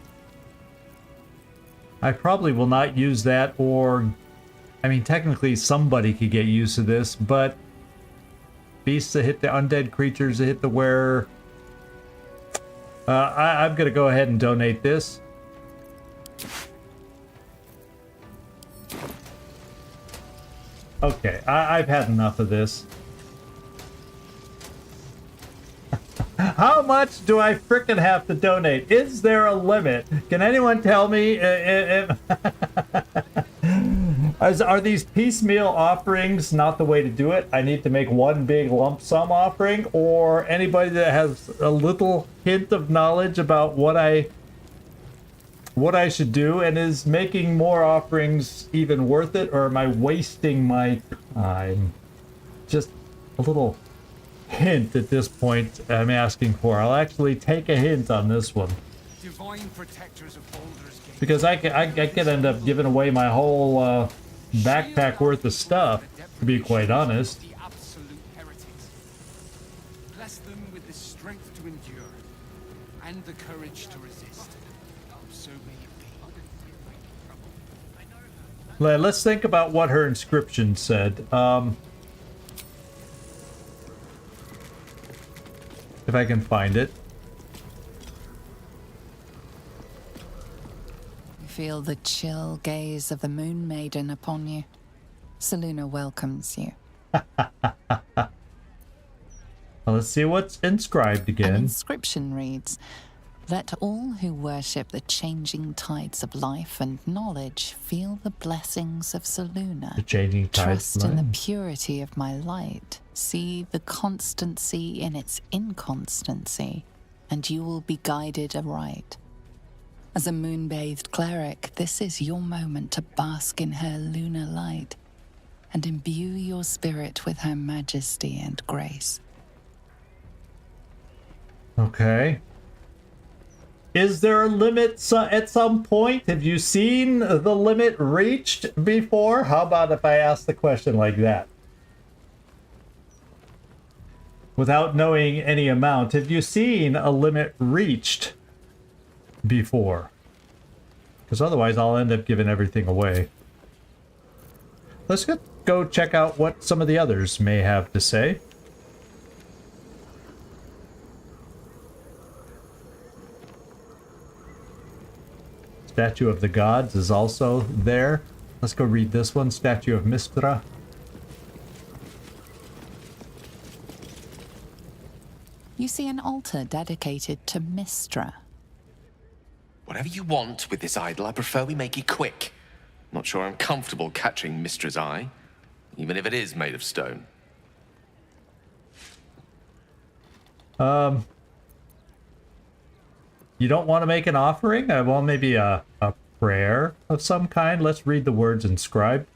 I probably will not use that, or... I mean, technically somebody could get used to this, but... beasts that hit the undead creatures that hit the wearer... I'm gonna go ahead and donate this. Okay, I've had enough of this. How much do I frickin' have to donate? Is there a limit? Can anyone tell me if are these piecemeal offerings not the way to do it? I need to make one big lump sum offering, or anybody that has a little hint of knowledge about what I should do, and is making more offerings even worth it, or am I wasting my time? Just a little hint at this point I'm asking for. I'll actually take a hint on this one. Divine protectors of Baldur's Gate. Because I could end up giving away my whole backpack worth of stuff, to be quite honest. The absolute heretics. Bless them with the strength to endure and the courage to resist. So may it be. Let's think about what her inscription said. If I can find it. You feel the chill gaze of the Moon Maiden upon you. Selûne welcomes you. Well, let's see what's inscribed again. An inscription reads, "Let all who worship the changing tides of life and knowledge feel the blessings of Selûne. The changing tides. Trust in the purity of my light. See the constancy in its inconstancy, and you will be guided aright. As a moon-bathed cleric, this is your moment to bask in her lunar light and imbue your spirit with her majesty and grace." Okay. Is there a limit at some point? Have you seen the limit reached before? How about if I ask the question like that? Without knowing any amount, have you seen a limit reached before? Because otherwise I'll end up giving everything away. Let's go check out what some of the others may have to say. Statue of the Gods is also there. Let's go read this one. Statue of Mistra. You see an altar dedicated to Mistra. Whatever you want with this idol, I prefer we make it quick. Not sure I'm comfortable catching Mistra's eye, even if it is made of stone. You don't want to make an offering? Well, maybe a prayer of some kind. Let's read the words inscribed.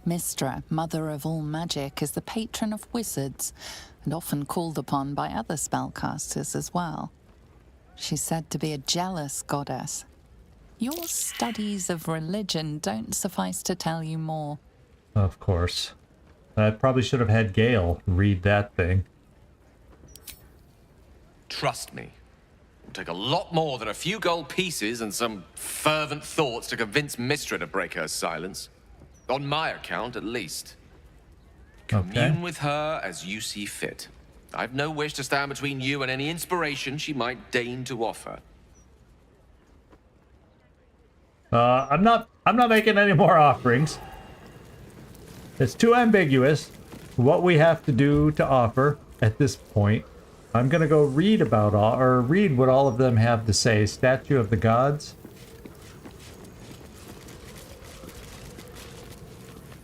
Mistra, mother of all magic, is the patron of wizards and often called upon by other spellcasters as well. She's said to be a jealous goddess. Your studies of religion don't suffice to tell you more. Of course. I probably should have had Gale read that thing. Trust me. It'll take a lot more than a few gold pieces and some fervent thoughts to convince Mistra to break her silence. On my account, at least. Commune with her as you see fit. I've no wish to stand between you and any inspiration she might deign to offer. I'm not making any more offerings. It's too ambiguous what we have to do to offer at this point. I'm gonna go read about read what all of them have to say. Statue of the Gods.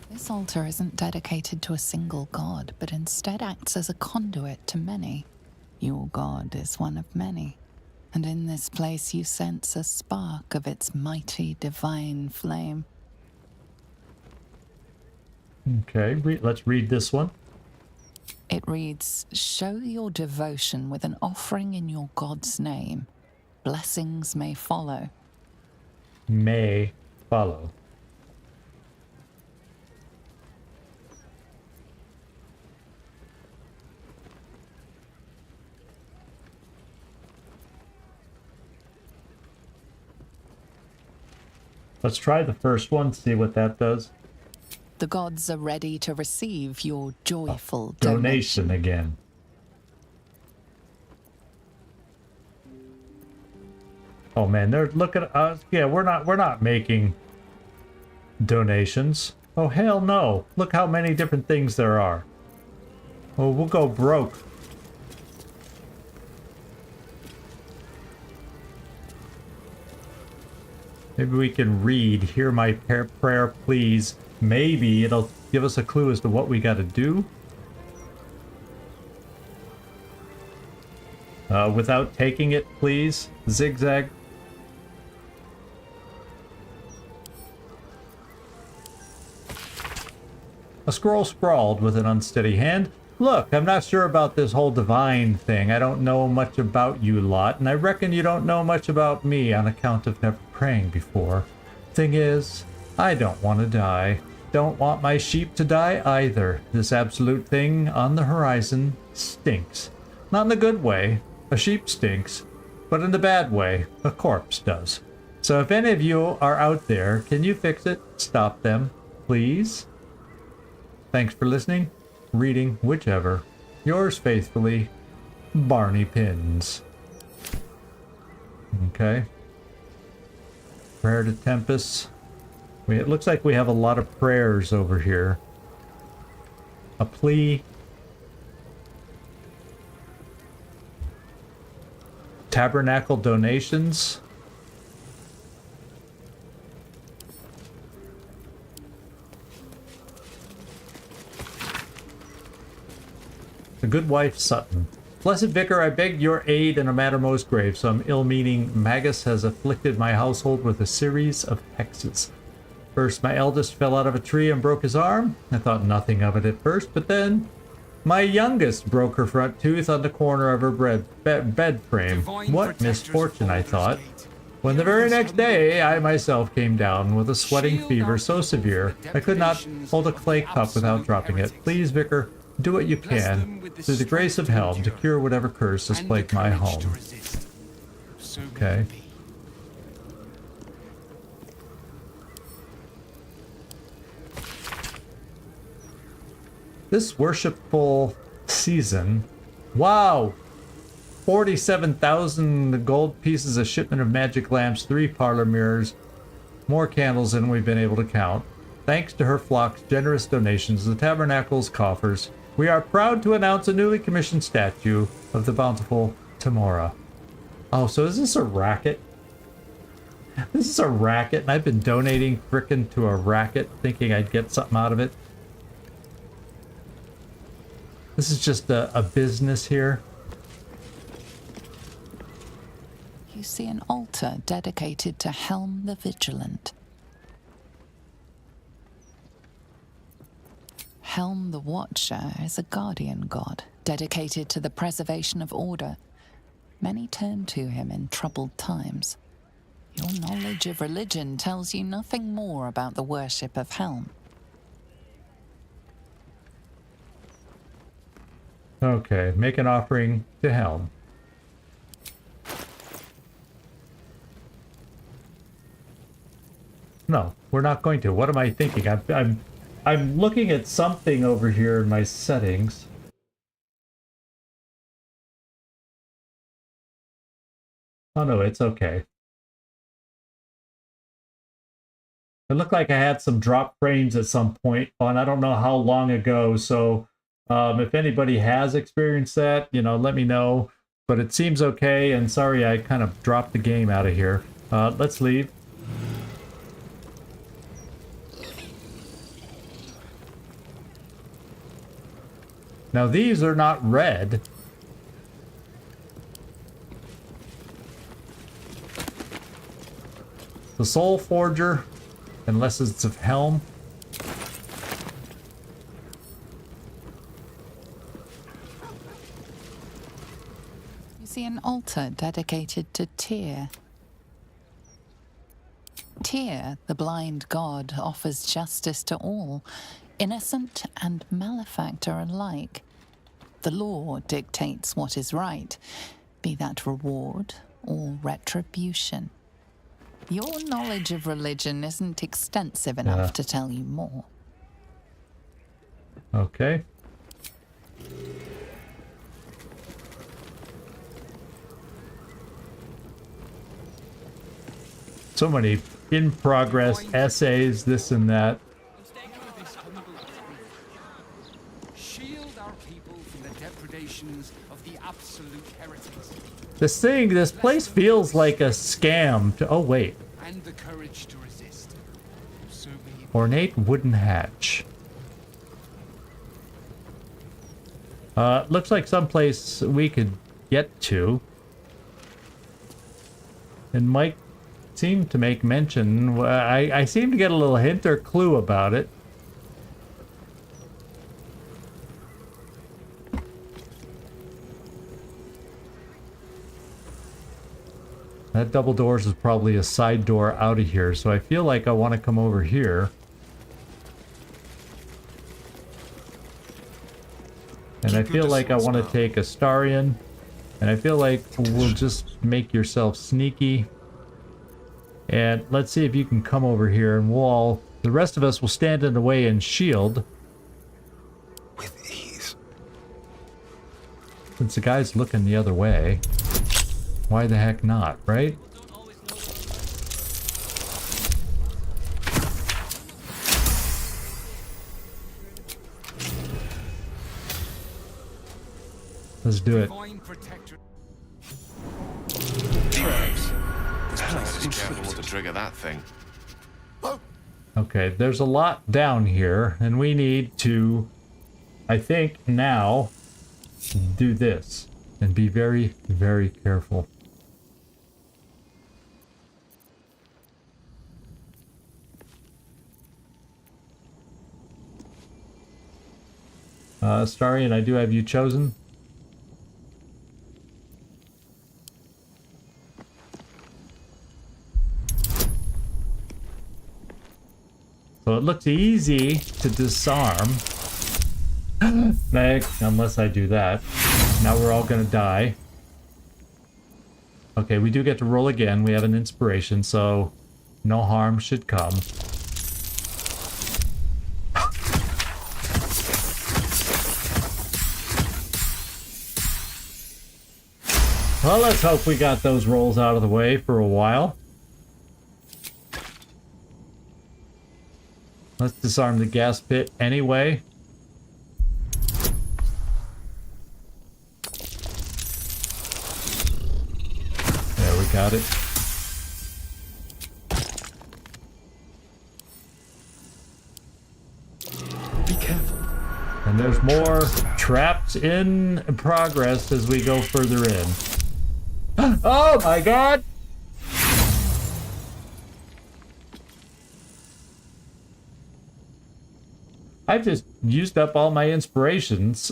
This altar isn't dedicated to a single god, but instead acts as a conduit to many. Your god is one of many, and in this place you sense a spark of its mighty divine flame. Okay, let's read this one. It reads, "Show your devotion with an offering in your god's name. Blessings may follow." May follow. Let's try the first one, see what that does. The gods are ready to receive your joyful Donation again. Oh man, they're looking at us. Yeah, we're not making donations. Oh hell no. Look how many different things there are. Oh, we'll go broke. Maybe we can read, hear my prayer please. Maybe it'll give us a clue as to what we gotta do. Without taking it, please. Zigzag. A scroll sprawled with an unsteady hand. Look, I'm not sure about this whole divine thing. I don't know much about you lot, and I reckon you don't know much about me on account of never praying before. Thing is, I don't want to die. Don't want my sheep to die either. This absolute thing on the horizon stinks. Not in the good way. A sheep stinks. But in the bad way, a corpse does. So if any of you are out there, can you fix it? Stop them, please? Thanks for listening, reading, whichever. Yours faithfully, Barney Pins. Okay. Prayer to Tempest. It looks like we have a lot of prayers over here. A plea. Tabernacle donations. The good wife Sutton. Blessed Vicar, I beg your aid in a matter most grave. Some ill-meaning magus has afflicted my household with a series of hexes. First, my eldest fell out of a tree and broke his arm. I thought nothing of it at first, but then my youngest broke her front tooth on the corner of her bed frame. What misfortune, I thought. When the very next day, I myself came down with a sweating fever so severe I could not hold a clay cup without dropping it. Please, Vicar, do what you can, through the grace of Helm, to cure whatever curse has plagued my home. Okay. This worshipful season, wow! 47,000 gold pieces, a shipment of magic lamps, 3 parlor mirrors, more candles than we've been able to count. Thanks to her flock's generous donations, the tabernacle's coffers, we are proud to announce a newly commissioned statue of the bountiful Tamora. Oh, so is this a racket? This is a racket, and I've been donating frickin' to a racket, thinking I'd get something out of it. This is just a business here. You see an altar dedicated to Helm the Vigilant. Helm the Watcher is a guardian god, dedicated to the preservation of order. Many turn to him in troubled times. Your knowledge of religion tells you nothing more about the worship of Helm. Okay, make an offering to Helm. No, we're not going to. What am I thinking? I'm looking at something over here in my settings. Oh no, it's okay. It looked like I had some drop frames at some point on, I don't know how long ago, so if anybody has experienced that, you know, let me know. But it seems okay, and sorry I kind of dropped the game out of here. Let's leave. Now these are not red. The Soul Forger, unless it's of Helm. You see an altar dedicated to Tyr. Tyr, the blind god, offers justice to all, innocent and malefactor alike. The law dictates what is right, be that reward or retribution. Your knowledge of religion isn't extensive enough to tell you more. Okay. So many in-progress essays, this and that. Shield our people from the depredations of the absolute heretics. This place feels like a scam. Oh, wait. And the courage to resist. So be Ornate wooden hatch. Looks like someplace we could get to. And Mike seemed to make mention. I seem to get a little hint or clue about it. That double doors is probably a side door out of here, so I feel like I want to come over here. And I feel like I want to take Astarion. And I feel like we'll just make yourself sneaky. And let's see if you can come over here, and we'll all, the rest of us will stand in the way and shield. With ease. Since the guy's looking the other way, why the heck not, right? Let's do it. Be careful what to trigger that thing. Okay, there's a lot down here, and we need to, I think, now do this and be very, very careful. Astarion, I do have you chosen. So it looks easy to disarm. Unless I do that. Now we're all gonna die. Okay, we do get to roll again. We have an inspiration, so no harm should come. Well, let's hope we got those rolls out of the way for a while. Let's disarm the gas pit anyway. There, we got it. Be careful. And there's more traps in progress as we go further in. Oh my god! I've just used up all my inspirations.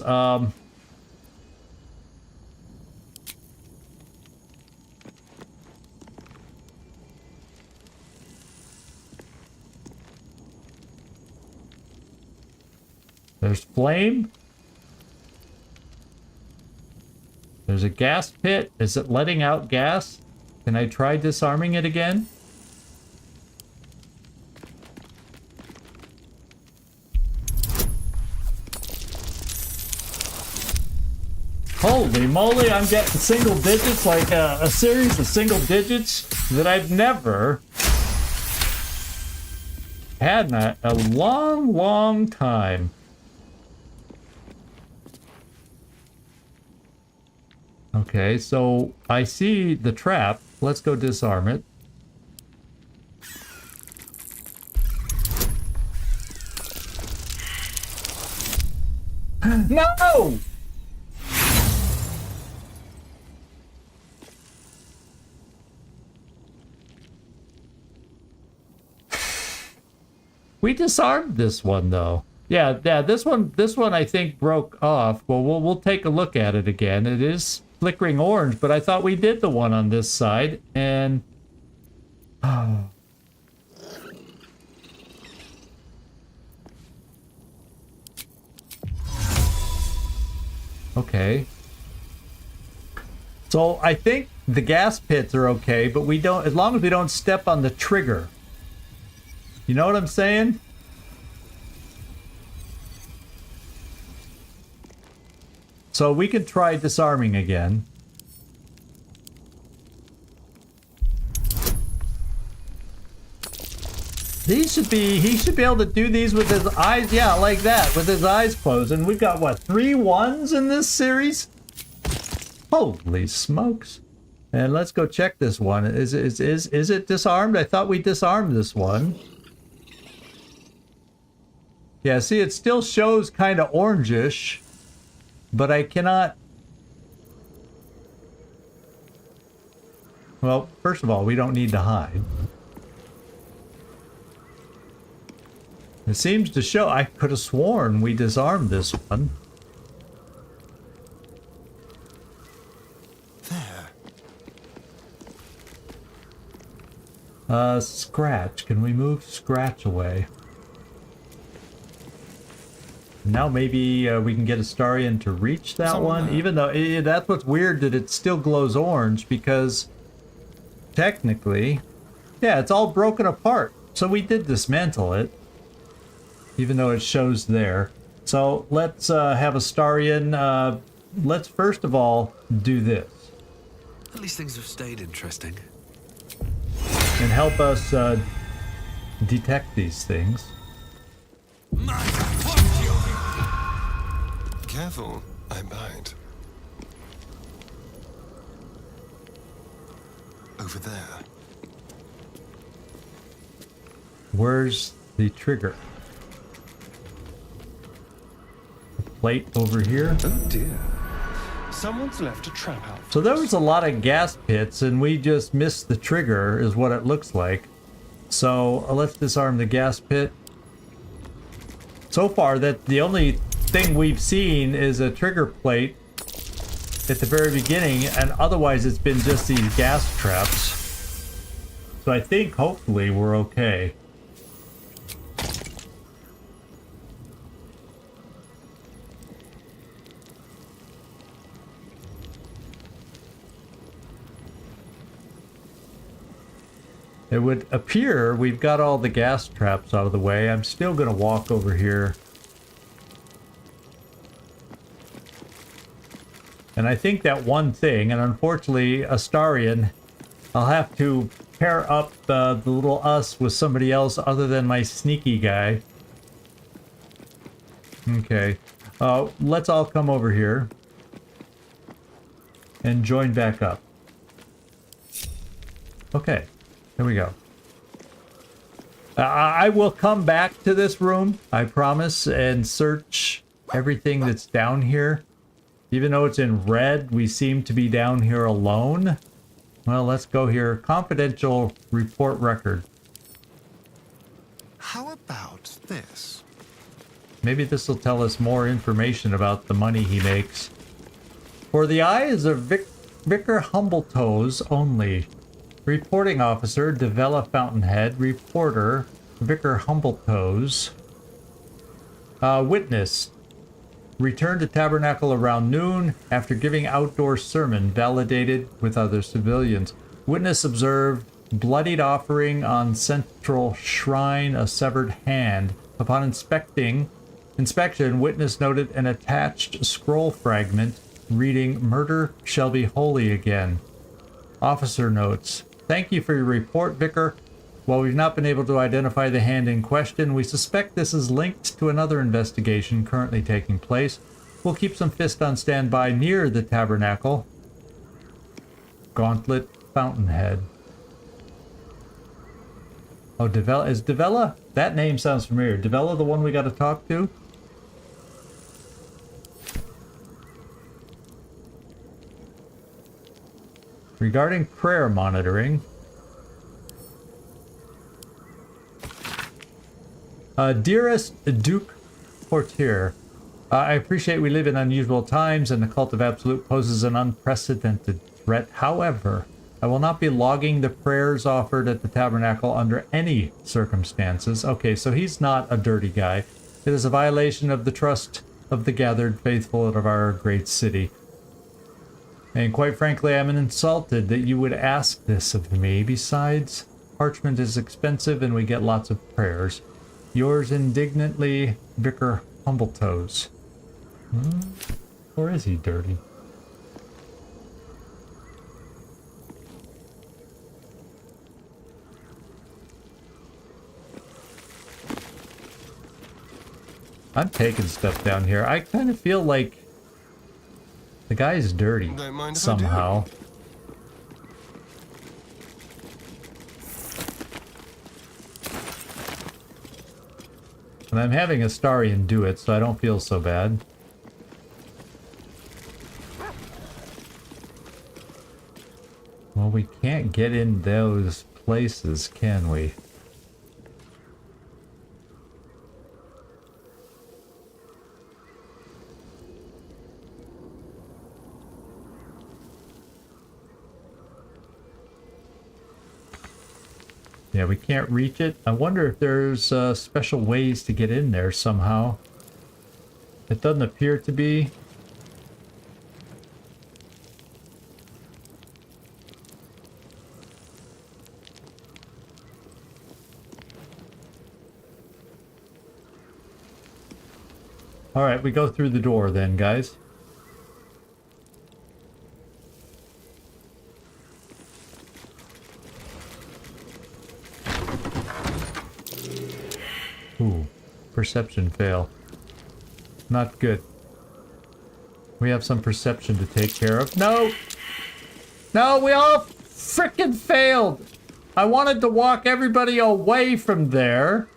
There's flame. There's a gas pit. Is it letting out gas? Can I try disarming it again? Holy moly, I'm getting single digits, like a series of single digits that I've never had in a long, long time. Okay, so I see the trap. Let's go disarm it. No! We disarmed this one though. Yeah, this one I think broke off. Well, we'll take a look at it again. It is flickering orange, but I thought we did the one on this side, and okay. So I think the gas pits are okay, but we don't, as long as we don't step on the trigger. You know what I'm saying? So we can try disarming again. He should be able to do these with his eyes, yeah, like that, with his eyes closed. And we've got, what, 3 1s in this series? Holy smokes. And let's go check this one. Is it disarmed? I thought we disarmed this one. Yeah, see, it still shows kind of orangish, but I cannot... Well, first of all, we don't need to hide. It seems to show... I could have sworn we disarmed this one. There. Scratch. Can we move Scratch away? Now maybe we can get Astarion to reach that one, even though that's what's weird, that it still glows orange, because technically, yeah, it's all broken apart. So we did dismantle it, even though it shows there. So let's have Astarion. Let's first of all do this. At least things have stayed interesting. And help us detect these things. Careful, I bite. Over there. Where's the trigger? A plate over here? Oh dear. Someone's left a trap out. So there was a lot of gas pits and we just missed the trigger, is what it looks like. So let's disarm the gas pit. So far, that the only thing we've seen is a trigger plate at the very beginning, and otherwise it's been just these gas traps. So I think hopefully we're okay. It would appear we've got all the gas traps out of the way. I'm still going to walk over here. And I think that one thing, and unfortunately, Astarion, I'll have to pair up the little us with somebody else other than my sneaky guy. Okay. Let's all come over here and join back up. Okay. Here we go. I will come back to this room, I promise, and search everything that's down here. Even though it's in red, we seem to be down here alone. Well, let's go here. Confidential report record. How about this? Maybe this will tell us more information about the money he makes. For the eyes of Vicar Humbletoes only. Reporting officer, Devella Fountainhead. Reporter, Vicar Humbletoes. Witness. Returned to Tabernacle around noon after giving outdoor sermon validated with other civilians. Witness observed bloodied offering on central shrine, a severed hand. Upon inspection, witness noted an attached scroll fragment reading, "Murder shall be holy again." Officer notes, "Thank you for your report, Vicar. While we've not been able to identify the hand in question, we suspect this is linked to another investigation currently taking place. We'll keep some fists on standby near the Tabernacle." Gauntlet Fountainhead. Oh, Devella. Is Devella? That name sounds familiar. Devella the one we got to talk to? Regarding prayer monitoring. Dearest Duke Portier, I appreciate we live in unusual times and the Cult of Absolute poses an unprecedented threat. However, I will not be logging the prayers offered at the Tabernacle under any circumstances. Okay, so he's not a dirty guy. It is a violation of the trust of the gathered faithful of our great city. And quite frankly, I'm insulted that you would ask this of me. Besides, parchment is expensive and we get lots of prayers. Yours indignantly, Vicar Humbletoes. Or is he dirty? I'm taking stuff down here. I kind of feel like the guy is dirty somehow. And I'm having Astarion do it, so I don't feel so bad. Well, we can't get in those places, can we? Yeah, we can't reach it. I wonder if there's special ways to get in there somehow. It doesn't appear to be. All right, we go through the door then, guys. Ooh, perception fail. Not good. We have some perception to take care of. No! No, we all frickin' failed! I wanted to walk everybody away from there.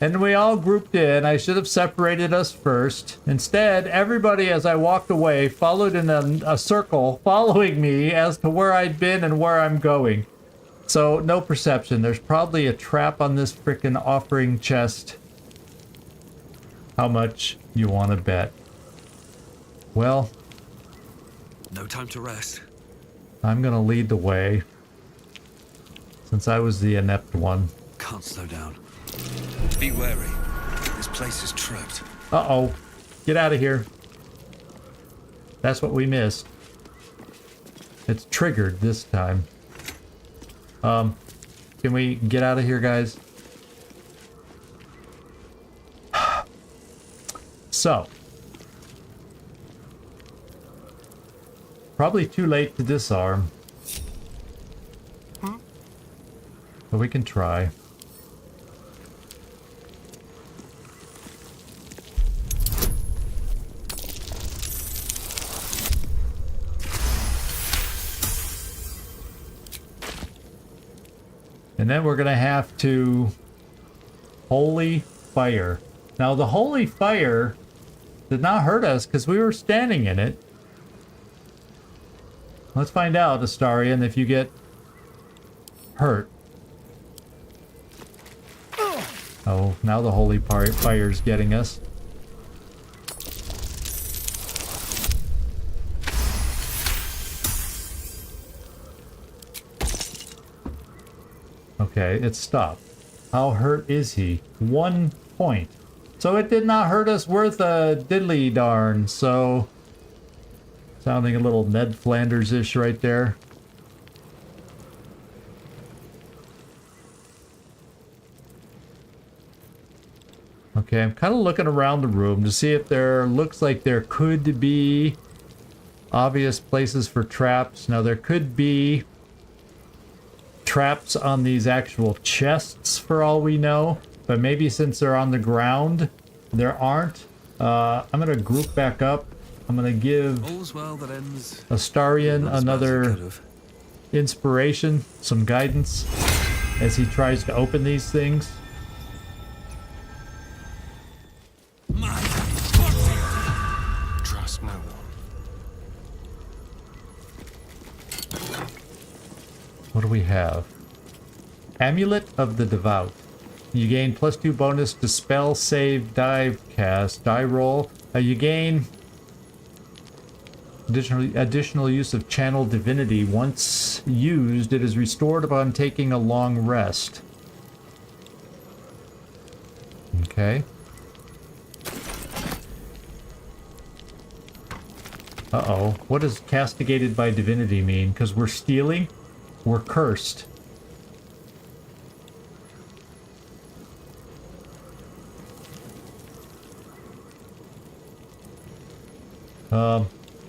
And we all grouped in. I should have separated us first. Instead, everybody, as I walked away, followed in a circle, following me as to where I'd been and where I'm going. So, no perception. There's probably a trap on this frickin' offering chest. How much you want to bet? Well, no time to rest. I'm gonna lead the way. Since I was the inept one. Can't slow down. Be wary. This place is trapped. Uh-oh. Get out of here. That's what we missed. It's triggered this time. Can we get out of here, guys? So. Probably too late to disarm. But we can try. And then we're going to have to Holy Fire. Now the Holy Fire did not hurt us because we were standing in it. Let's find out, Astarion, if you get hurt. Oh, now the Holy Fire's getting us. Okay, it stopped. How hurt is he? 1 point. So it did not hurt us worth a diddly darn, so... Sounding a little Ned Flanders-ish right there. Okay, I'm kind of looking around the room to see if there looks like there could be obvious places for traps. Now there could be traps on these actual chests for all we know, but maybe since they're on the ground, there aren't. I'm going to group back up. I'm going to give Astarion another inspiration, some guidance as he tries to open these things. Trust no one. What do we have? Amulet of the Devout. You gain +2 bonus to spell, save, dive, cast, die roll. You gain additional use of channel divinity. Once used, it is restored upon taking a long rest. Okay. Uh-oh. What does castigated by divinity mean? Because we're stealing? We're cursed.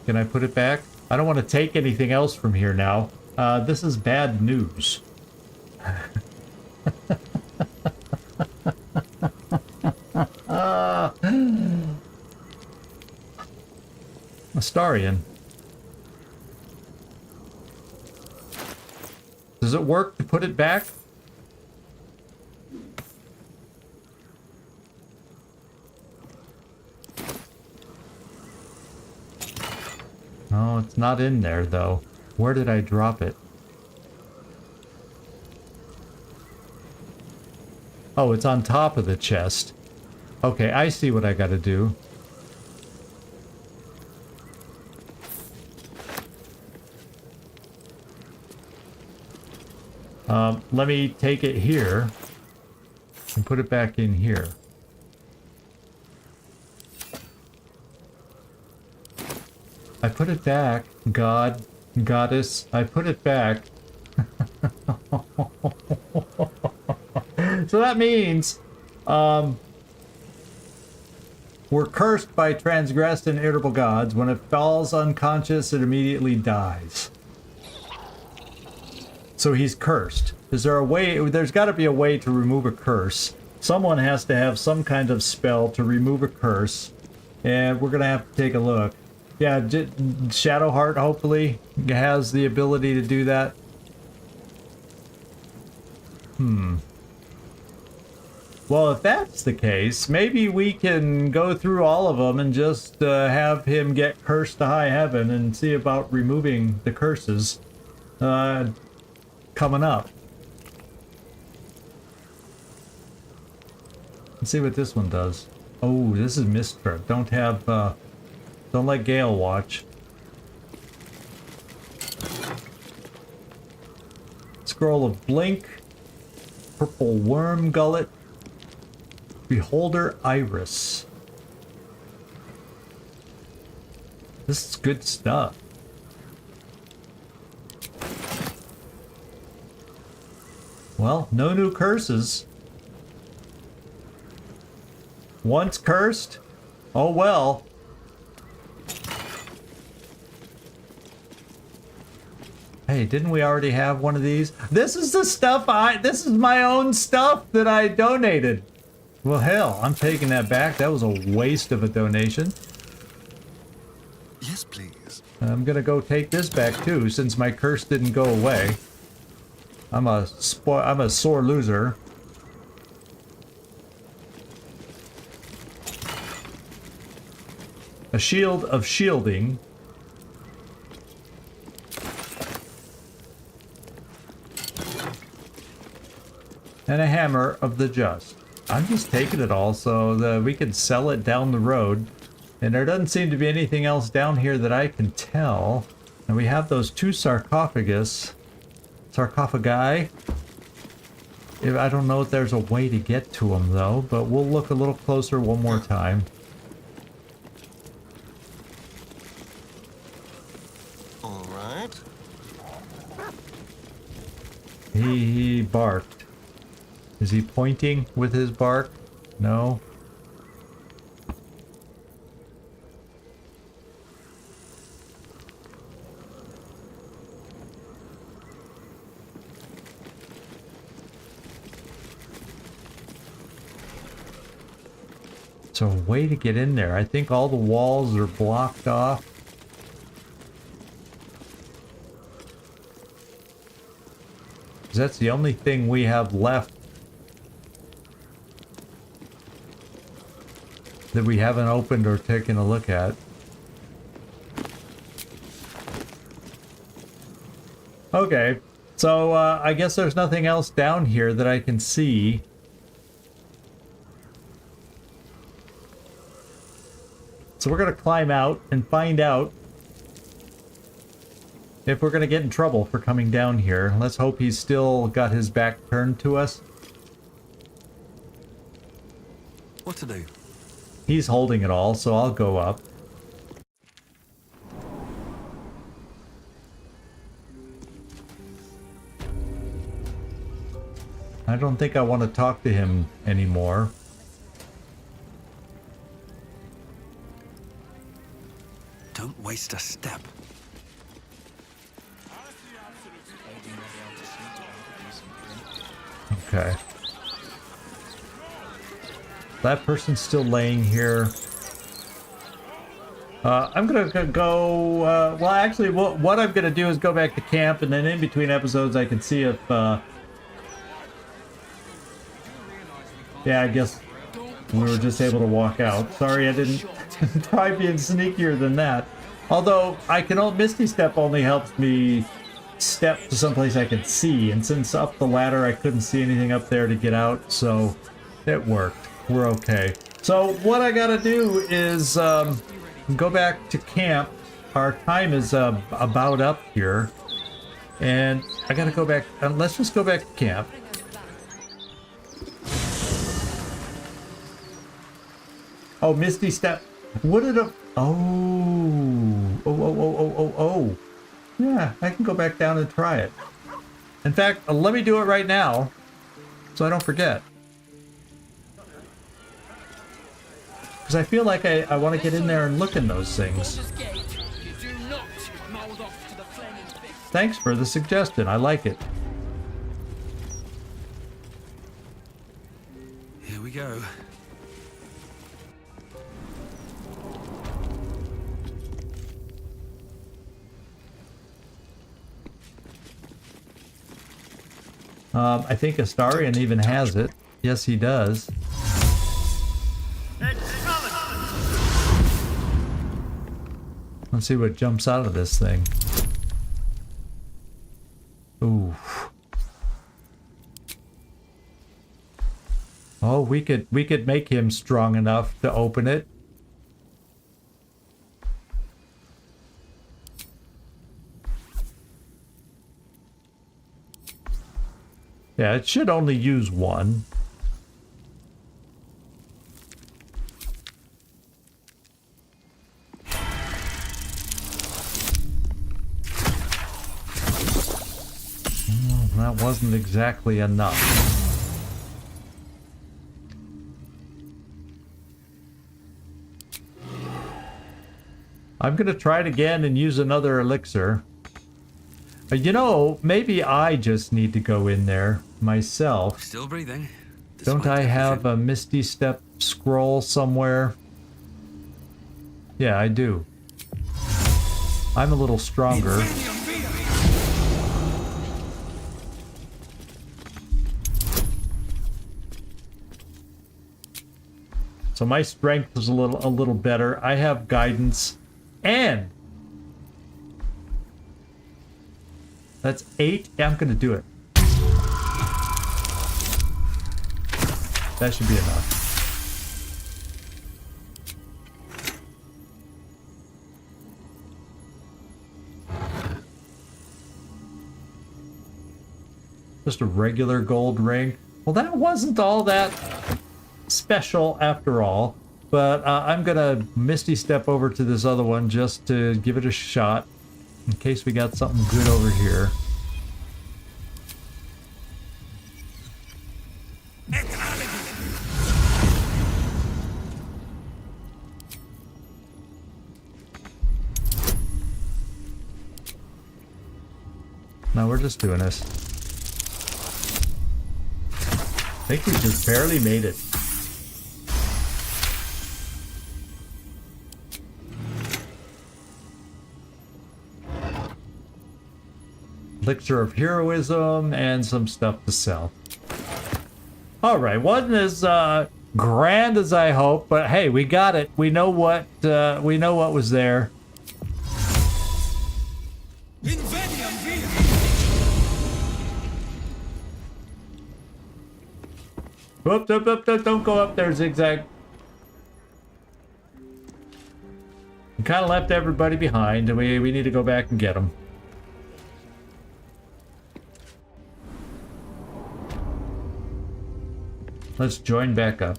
Can I put it back? I don't want to take anything else from here now. This is bad news. Astarion. Does it work to put it back? Oh, it's not in there, though. Where did I drop it? Oh, it's on top of the chest. Okay, I see what I gotta do. Let me take it here and put it back in here. I put it back, God, Goddess, I put it back. So that means, we're cursed by transgressed and irritable gods. When it falls unconscious, it immediately dies. So he's cursed. Is there a way? There's got to be a way to remove a curse. Someone has to have some kind of spell to remove a curse. And we're going to have to take a look. Yeah, Shadowheart hopefully has the ability to do that. Well, if that's the case, maybe we can go through all of them and just have him get cursed to high heaven and see about removing the curses coming up. Let's see what this one does. Oh, this is Mistra. Don't have, don't let Gale watch. Scroll of Blink. Purple Worm Gullet. Beholder Iris. This is good stuff. Well, no new curses. Once cursed? Oh well. Hey, didn't we already have one of these? This is the stuff this is my own stuff that I donated. Well, hell, I'm taking that back. That was a waste of a donation. Yes, please. I'm gonna go take this back too, since my curse didn't go away. I'm a sore loser. A shield of shielding. And a hammer of the just. I'm just taking it all so that we can sell it down the road. And there doesn't seem to be anything else down here that I can tell. And we have those two sarcophagi. I don't know if there's a way to get to them though, but we'll look a little closer one more time. All right. He barked. Is he pointing with his bark? No. So a way to get in there. I think all the walls are blocked off. That's the only thing we have left that we haven't opened or taken a look at. Okay, so I guess there's nothing else down here that I can see. So we're gonna climb out and find out if we're gonna get in trouble for coming down here. Let's hope he's still got his back turned to us. What to do? He's holding it all, so I'll go up. I don't think I want to talk to him anymore. Don't waste a step. Okay. That person's still laying here. I'm gonna go, well actually what I'm gonna do is go back to camp, and then in between episodes I can see if, yeah, I guess we were just able to walk out. Sorry I didn't try being sneakier than that. Although, Misty Step only helps me step to someplace I can see, and since up the ladder I couldn't see anything up there to get out, so it worked. We're okay. So what I gotta do is go back to camp. Our time is about up here, and I gotta go back. Let's just go back to camp. Oh, Misty Step. Would it have? Oh. Yeah, I can go back down and try it. In fact, let me do it right now, so I don't forget. Because I feel like I want to get in there and look in those things. Thanks for the suggestion. I like it. Here we go. I think Astarion even has it. Yes, he does. Let's see what jumps out of this thing. Ooh. Oh, we could make him strong enough to open it. Yeah, it should only use one. That wasn't exactly enough. I'm gonna try it again and use another elixir. You know, maybe I just need to go in there myself. Still breathing. Don't I have a Misty Step scroll somewhere? Yeah, I do. I'm a little stronger. So my strength is a little better. I have guidance, and that's 8. Yeah, I'm gonna do it. That should be enough. Just a regular gold ring. Well, that wasn't all that special after all, but I'm gonna Misty Step over to this other one just to give it a shot in case we got something good over here. No, we're just doing this. I think we just barely made it. Elixir of heroism and some stuff to sell. All right, wasn't as grand as I hoped, but hey, we got it. We know what was there. Whoop, don't go up there, Zigzag. We kind of left everybody behind, and we need to go back and get them. Let's join back up.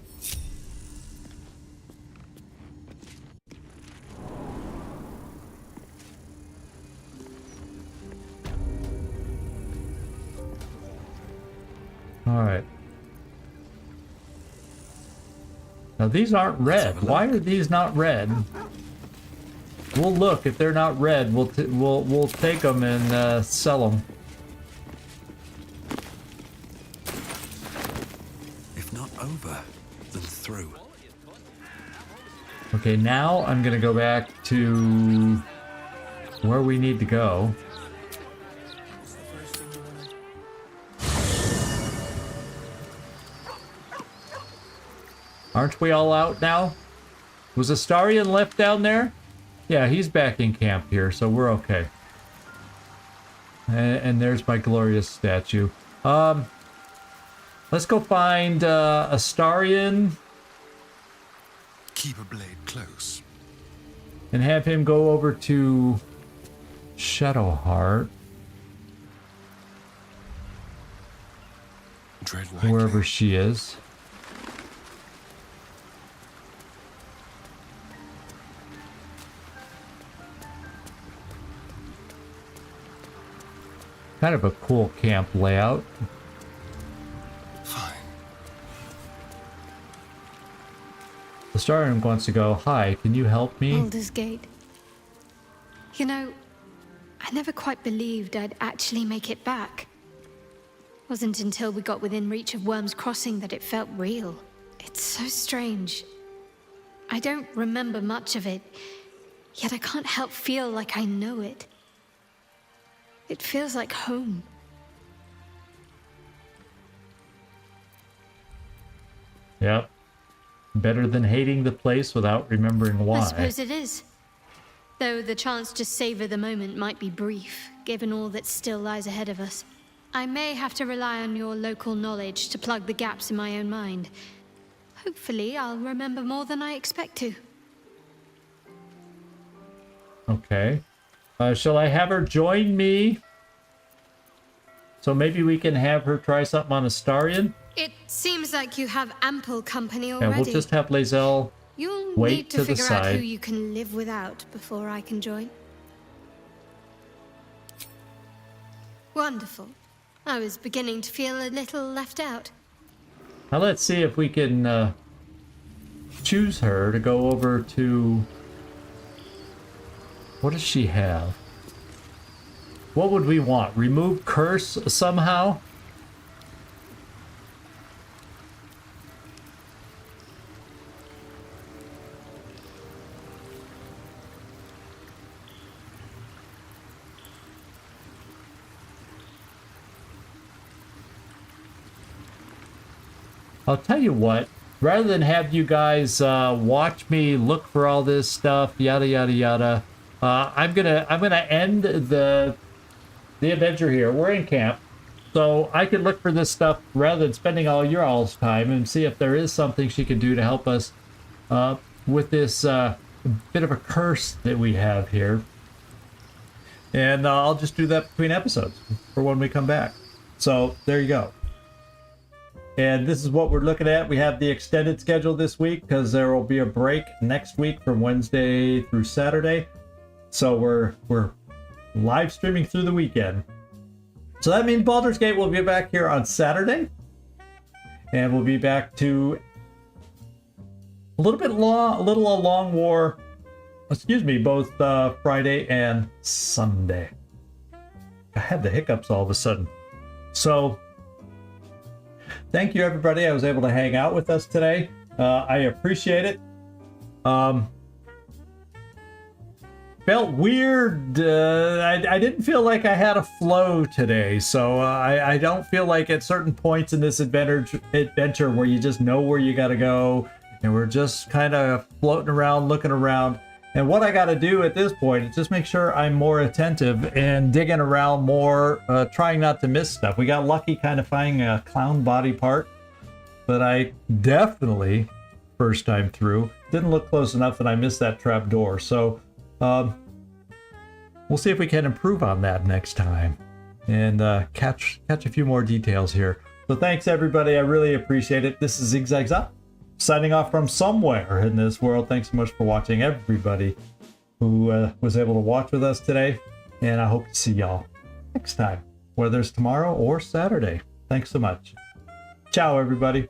Alright. Now these aren't red. Why are these not red? We'll look. If they're not red, we'll take them and sell them. If not over, then through. Okay, now I'm gonna go back to where we need to go. Aren't we all out now? Was Astarion left down there? Yeah, he's back in camp here, so we're okay. And there's my glorious statue. Let's go find Astarion. Keep a blade close. And have him go over to Shadowheart. Tread lightly. Wherever she is. Kind of a cool camp layout. Fine. The Astarion wants to go, "Hi, can you help me?" Baldur's Gate. You know, I never quite believed I'd actually make it back. Wasn't until we got within reach of Worm's Crossing that it felt real. It's so strange. I don't remember much of it, yet I can't help feel like I know it. It feels like home. Yep. Better than hating the place without remembering why. I suppose it is. Though the chance to savor the moment might be brief, given all that still lies ahead of us. I may have to rely on your local knowledge to plug the gaps in my own mind. Hopefully, I'll remember more than I expect to. Okay. Shall I have her join me? So maybe we can have her try something on Astarion? It seems like you have ample company already. Yeah, we'll just have lae'zel You'll wait need to to the figure out side. who you can live without before I can join. Wonderful. I was beginning to feel a little left out. Now let's see if we can choose her to go over to... What does she have? What would we want? Remove curse somehow? I'll tell you what, rather than have you guys watch me look for all this stuff, yada yada yada, I'm gonna end the adventure here. We're in camp, so I can look for this stuff rather than spending all your all's time and see if there is something she can do to help us with this bit of a curse that we have here. And I'll just do that between episodes for when we come back. So there you go. And this is what we're looking at. We have the extended schedule this week because there will be a break next week from Wednesday through Saturday. So we're live streaming through the weekend. So that means Baldur's Gate will be back here on Saturday. And we'll be back to a long war. Excuse me, both Friday and Sunday. I had the hiccups all of a sudden. So thank you, everybody. I was able to hang out with us today. I appreciate it. Felt weird. I didn't feel like I had a flow today, so I don't feel like at certain points in this adventure where you just know where you got to go, and we're just kind of floating around, looking around. And what I got to do at this point is just make sure I'm more attentive and digging around more, trying not to miss stuff. We got lucky kind of finding a clown body part, but I definitely, first time through, didn't look close enough and I missed that trap door. So we'll see if we can improve on that next time and catch a few more details here. So thanks, everybody. I really appreciate it. This is Zigzags Up, signing off from somewhere in this world. Thanks so much for watching, everybody who was able to watch with us today. And I hope to see y'all next time, whether it's tomorrow or Saturday. Thanks so much. Ciao, everybody.